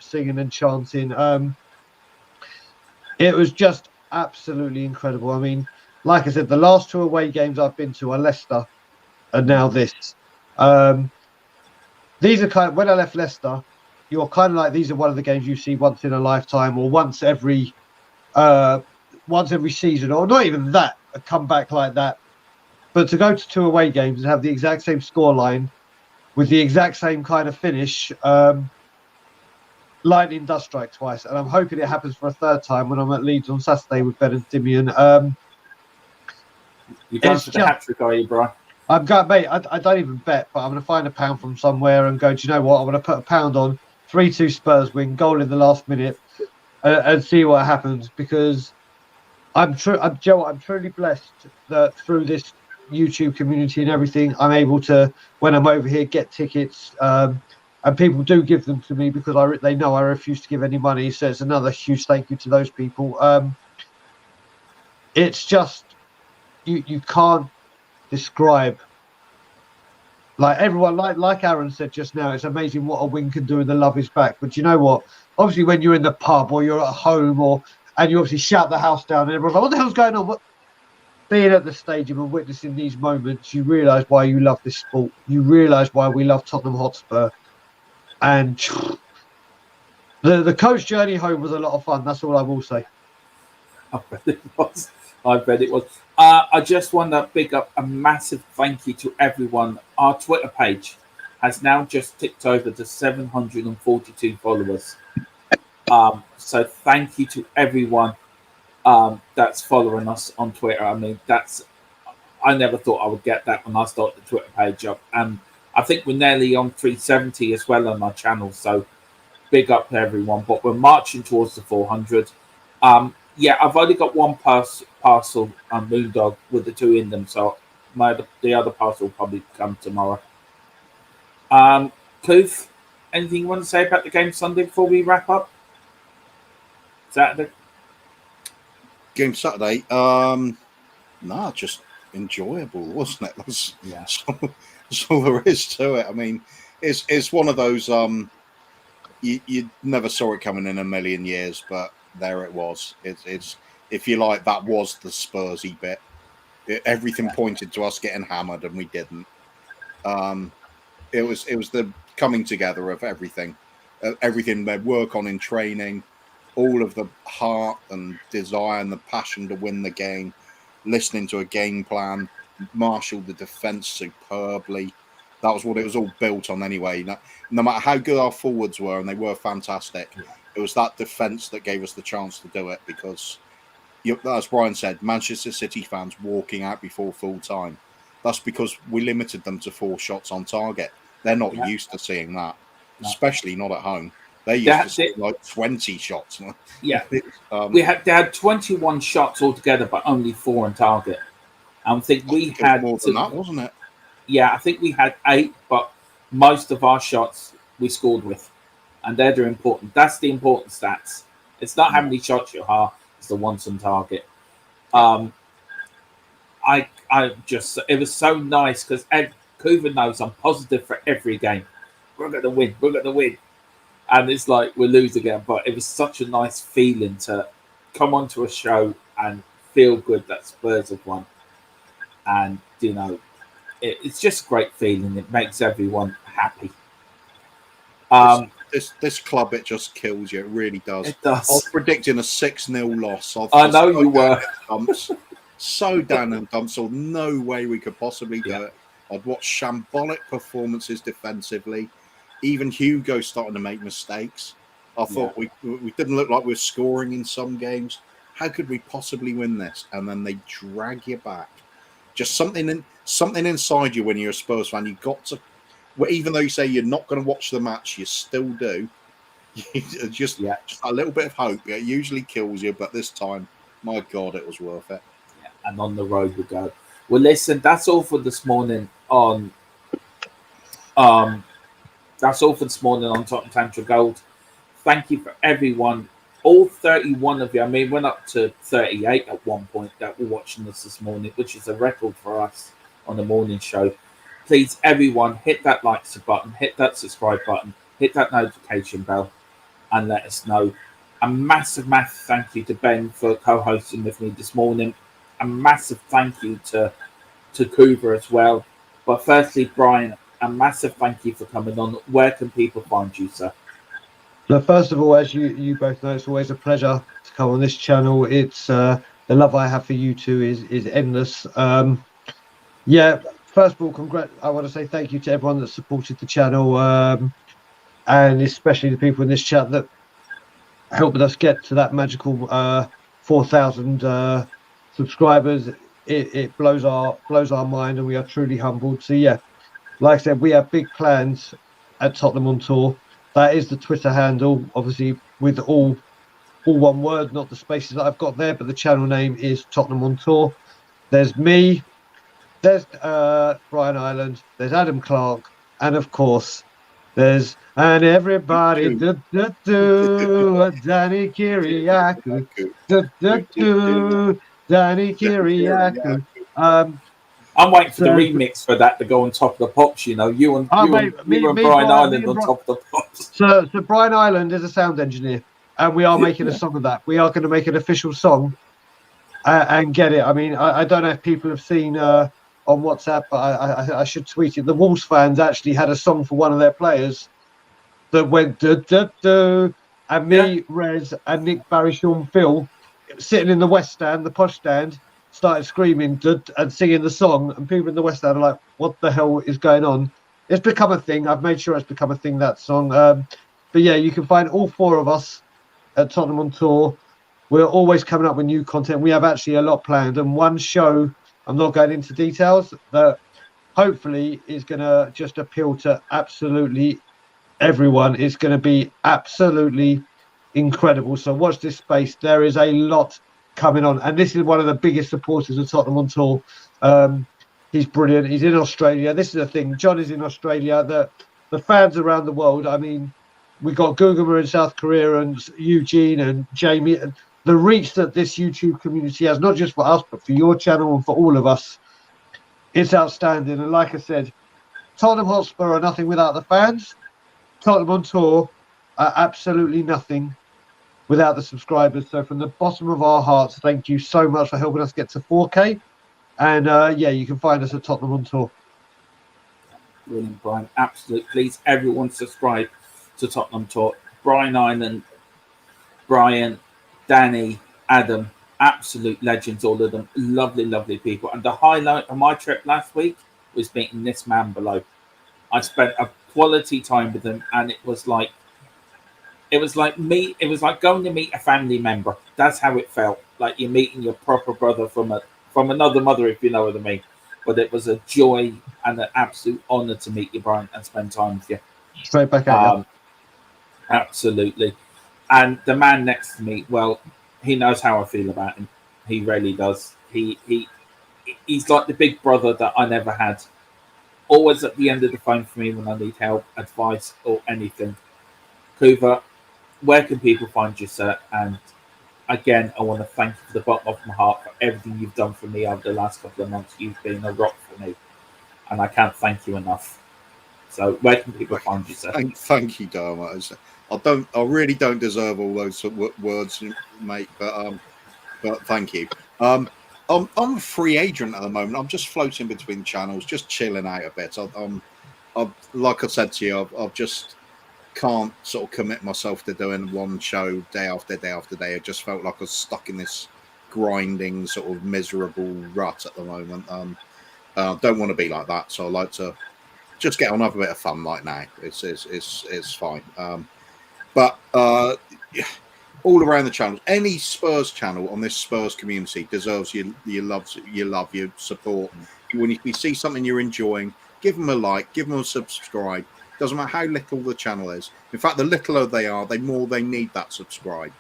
singing and chanting. It was just absolutely incredible. I mean, like I said, the last 2 away games I've been to are Leicester and now this. These are kind of, when I left Leicester, you're kind of like, these are one of the games you see once in a lifetime, or once every season, or not even that, a comeback like that. But to go to 2 away games and have the exact same scoreline with the exact same kind of finish, lightning does strike twice, and I'm hoping it happens for a 3rd time when I'm at Leeds on Saturday with Ben and Dimian. You're going for the hat-trick, are you, Brian? I'm going, mate. I don't even bet, but I'm going to find £1 from somewhere and go, do you know what? I'm going to put £1 on 3-2 Spurs win, goal in the last minute, and see what happens, because I'm truly blessed that through this YouTube community and everything, I'm able to, when I'm over here, get tickets. And people do give them to me because they know I refuse to give any money. So it's another huge thank you to those people. It's just, you can't describe, like everyone, like Aaron said just now, it's amazing what a win can do and the love is back. But you know what? Obviously, when you're in the pub or you're at home and you obviously shout the house down and everyone's like, what the hell's going on? Being at the stadium and witnessing these moments, you realise why you love this sport. You realise why we love Tottenham Hotspur. And the coach journey home was a lot of fun. That's all I will say. I bet it was. I just want to big up a massive thank you to everyone. Our Twitter page has now just ticked over to 742 followers. So thank you to everyone that's following us on Twitter. I mean, I never thought I would get that when I started the Twitter page up. And I think we're nearly on 370 as well on our channel. So big up to everyone. But we're marching towards the 400. I've only got one parcel on Moondog with the 2 in them. So the other parcel will probably come tomorrow. Kuth, anything you want to say about the game Sunday before we wrap up? Saturday? Game Saturday? Just enjoyable, wasn't it? That's all there is to it. I mean, it's one of those you never saw it coming in a million years, but there it was. It's if you like, that was the Spursy bit. Everything pointed to us getting hammered, and we didn't. It was the coming together of everything they work on in training, all of the heart and desire and the passion to win the game, listening to a game plan, marshal the defence superbly. That was what it was all built on anyway. No matter how good our forwards were, and they were fantastic, It was that defence that gave us the chance to do it because, as Brian said, Manchester City fans walking out before full time. That's because we limited them to 4 shots on target. They're not used to seeing that, especially not at home. They're used to seeing like 20 shots. Yeah, they had 21 shots altogether, but only 4 on target. I think we had more than that, wasn't it? Yeah, I think we had 8, but most of our shots we scored with, and they're the important. That's the important stats. It's not how many shots you have; it's the ones on target. It was so nice because Coover knows I'm positive for every game. We're going to win. We're going to win. And it's like we lose again. But it was such a nice feeling to come onto a show and feel good that Spurs have won. And, it's just a great feeling. It makes everyone happy. This club, it just kills you. It really does. It does. I was predicting a 6-0 loss. I know you were. So down in dumps, or no way we could possibly do it. I'd watched shambolic performances defensively. Even Hugo starting to make mistakes. I thought we didn't look like we were scoring in some games. How could we possibly win this? And then they drag you back. Just something inside you when you're a Spurs fan. You've got to, even though you say you're not going to watch the match, you still do. just a little bit of hope. It usually kills you, but this time, my God, it was worth it. And on the road we go. Well, listen, that's all for this morning on Tottenham Tantra Gold. Thank you for everyone, all 31 of you. I mean, went up to 38 at one point that were watching this morning, which is a record for us on the morning show. Please, everyone, hit that like button, hit that subscribe button, hit that notification bell, and let us know. A massive thank you to Ben for co-hosting with me this morning. A massive thank you to Coover as well. But firstly, Brian, a massive thank you for coming on. Where can people find you, sir? Now, first of all, as you both know, it's always a pleasure to come on this channel. It's the love I have for you two is endless. First of all, I want to say thank you to everyone that supported the channel, and especially the people in this chat that helped us get to that magical 4,000 subscribers. It blows our mind, and we are truly humbled. So like I said, we have big plans at Tottenham on Tour. That is the Twitter handle, obviously with all one word, not the spaces that I've got there, but the channel name is Tottenham on Tour. There's me, there's Brian Ireland, there's Adam Clark, and of course there's everybody Danny Kiriakou, Danny Kiriakou. I'm waiting for the remix for that to go on Top of the Pops. You and Brian Ireland on Top of the Pops. So Brian Ireland is a sound engineer, and we are making a song of that. We are going to make an official song and get it. I mean, I don't know if people have seen on WhatsApp, but I should tweet it. The Wolves fans actually had a song for one of their players that went do, and me, Rez, and Nick, Barry, Sean, Phil sitting in the West Stand, the posh stand, started screaming and singing the song, and people in the West Stand are like, what the hell is going on? It's become a thing. I've made sure it's become a thing, that song. But you can find all 4 of us at Tottenham on Tour. We're always coming up with new content. We have actually a lot planned, and one show, I'm not going into details, that hopefully is going to just appeal to absolutely everyone. It's going to be absolutely incredible. So watch this space. There is a lot coming on, and this is one of the biggest supporters of Tottenham on Tour. He's brilliant. He's in Australia. This is the thing. John is in Australia. The fans around the world. I mean, we got Gugama in South Korea and Eugene and Jamie. And the reach that this YouTube community has, not just for us, but for your channel and for all of us, it's outstanding. And like I said, Tottenham Hotspur are nothing without the fans. Tottenham on Tour are absolutely nothing without the subscribers. So from the bottom of our hearts, thank you so much for helping us get to 4K. And you can find us at Tottenham on Tour. Brilliant, Brian. Absolutely. Please, everyone subscribe to Tottenham Tour. Brian Ireland, Brian, Danny, Adam, absolute legends, all of them. Lovely, lovely people. And the highlight of my trip last week was meeting this man below. I spent a quality time with him, and it was like, It was like going to meet a family member. That's how it felt. Like you're meeting your proper brother from another mother, if you know what I mean. But it was a joy and an absolute honour to meet you, Brian, and spend time with you. Straight back at you. Absolutely. And the man next to me, well, he knows how I feel about him. He really does. He's like the big brother that I never had. Always at the end of the phone for me when I need help, advice, or anything. Coover, where can people find you, sir? And again, I want to thank you from the bottom of my heart for everything you've done for me over the last couple of months. You've been a rock for me, and I can't thank you enough. So, where can people find you, sir? Thank you, Dermot. I really don't deserve all those words, mate. But thank you. I'm a free agent at the moment. I'm just floating between channels, just chilling out a bit. Like I said to you, I've just can't sort of commit myself to doing one show day after day after day. I just felt like I was stuck in this grinding sort of miserable rut at the moment. Don't want to be like that, so I like to just get on, have a bit of fun right now. It's fine. But all around the channels, any Spurs channel on this Spurs community deserves your love, your support. When you see something you're enjoying, give them a like, give them a subscribe. Doesn't matter how little the channel is. In fact, the littler they are, the more they need that subscribe,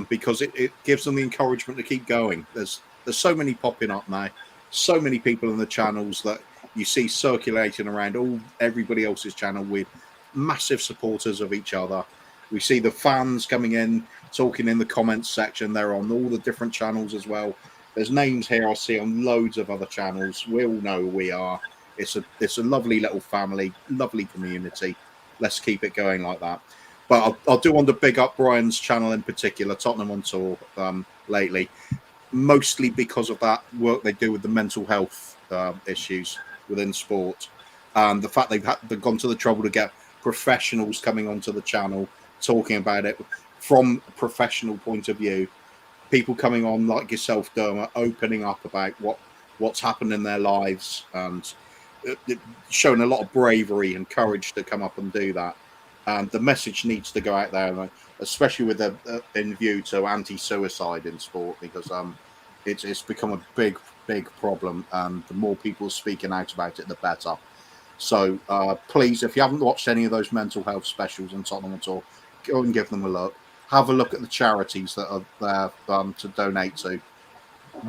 because it gives them the encouragement to keep going. There's so many popping up now, so many people in the channels that you see circulating around everybody else's channel with massive supporters of each other. We see the fans coming in, talking in the comments section. They're on all the different channels as well. There's names here I see on loads of other channels. We all know who we are. It's a lovely little family, lovely community. Let's keep it going like that. But I do want to big up Brian's channel in particular, Tottenham on Tour, lately, mostly because of that work they do with the mental health issues within sport, and the fact they've gone to the trouble to get professionals coming onto the channel talking about it from a professional point of view. People coming on like yourself, Dermot, opening up about what's happened in their lives and showing a lot of bravery and courage to come up and do that. And the message needs to go out there, especially with in view to anti-suicide in sport, because it's become a big problem, and the more people speaking out about it, the better. So please, if you haven't watched any of those mental health specials on Tottenham at all, go and give them a look. Have a look at the charities that are there to donate to.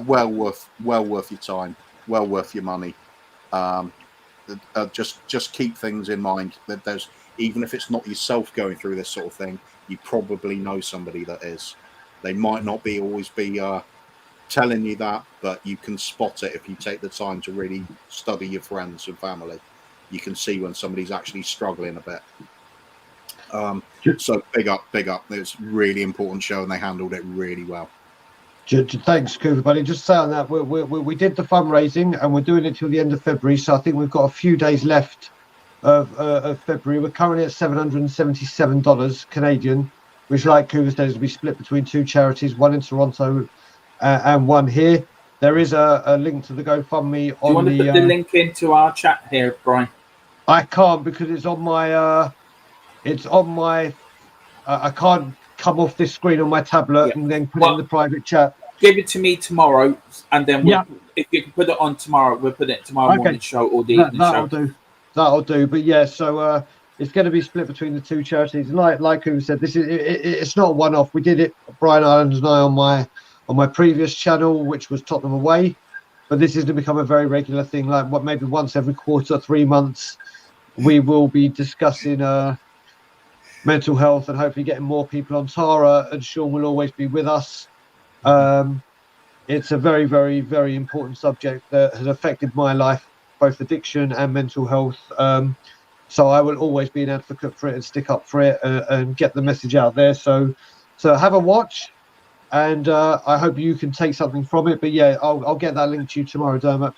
Well worth your time, well worth your money. Just keep things in mind that there's, even if it's not yourself going through this sort of thing, you probably know somebody that is. They might not always be telling you that, but you can spot it if you take the time to really study your friends and family. You can see when somebody's actually struggling a bit. So big up. It's a really important show, and they handled it really well. Thanks, Cooper, buddy. Just say on that, we did the fundraising, and we're doing it till the end of February. So I think we've got a few days left of February. We're currently at $777 Canadian, which, like Cooper says, will be split between two charities, one in Toronto and one here. There is a link to the GoFundMe on. Do you want to put the link into our chat here, Brian? I can't, because it's on my. I can't come off this screen on my tablet and then put it in the private chat. Give it to me tomorrow, and then if you can put it on tomorrow, we'll put it tomorrow morning show or the evening show. That'll do. But yeah, so it's going to be split between the two charities. Like who said, this is it's not a one-off. We did it, Brian Ireland and I, on my previous channel, which was Tottenham Away. But this is to become a very regular thing. Like maybe once every quarter, 3 months, we will be discussing mental health and hopefully getting more people on. Tara and Sean will always be with us. It's a very, very, very important subject that has affected my life, both addiction and mental health. So I will always be an advocate for it and stick up for it and get the message out there. So have a watch, and I hope you can take something from it. But yeah, I'll get that link to you tomorrow, Dermot.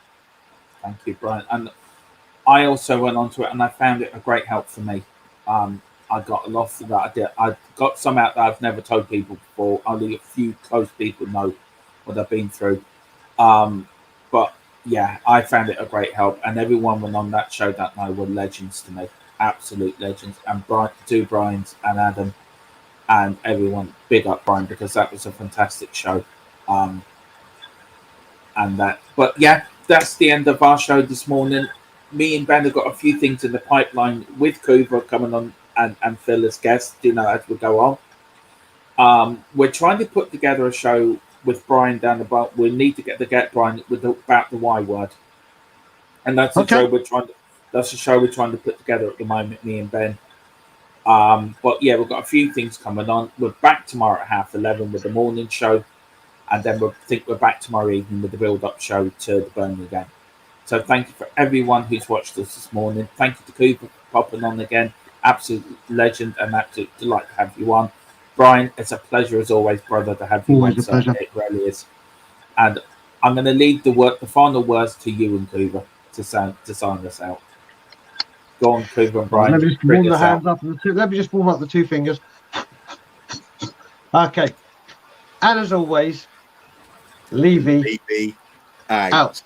Thank you, Brian. And I also went onto it, and I found it a great help for me. I got a lot of that. I got some out that I've never told people before. Only a few close people know what I've been through. But yeah, I found it a great help, and everyone went on that show that night were legends to me, absolute legends. And two Brians and Adam, and everyone, big up Brian, because that was a fantastic show. But yeah, that's the end of our show this morning. Me and Ben have got a few things in the pipeline with Coover coming on and Phil as guests, as we go on. We're trying to put together a show with Brian down about. We need to get Brian about the Y word, and that's the show we're trying to. That's the show we're trying to put together at the moment, me and Ben. But yeah, we've got a few things coming on. We're back tomorrow at 11:30 with the morning show, and then we're back tomorrow evening with the build-up show to the Burnley game. So thank you for everyone who's watched us this morning. Thank you to Cooper for popping on again. Absolute legend and absolute delight to have you on. Brian, it's a pleasure as always, brother, to have you Always on. a pleasure. It really is. And I'm going to leave the final words to you and Cooper to sign us out. Go on, Cooper and Brian. Let me just warm the hands up. Let me just warm up the two fingers. Okay. And as always, Levy out.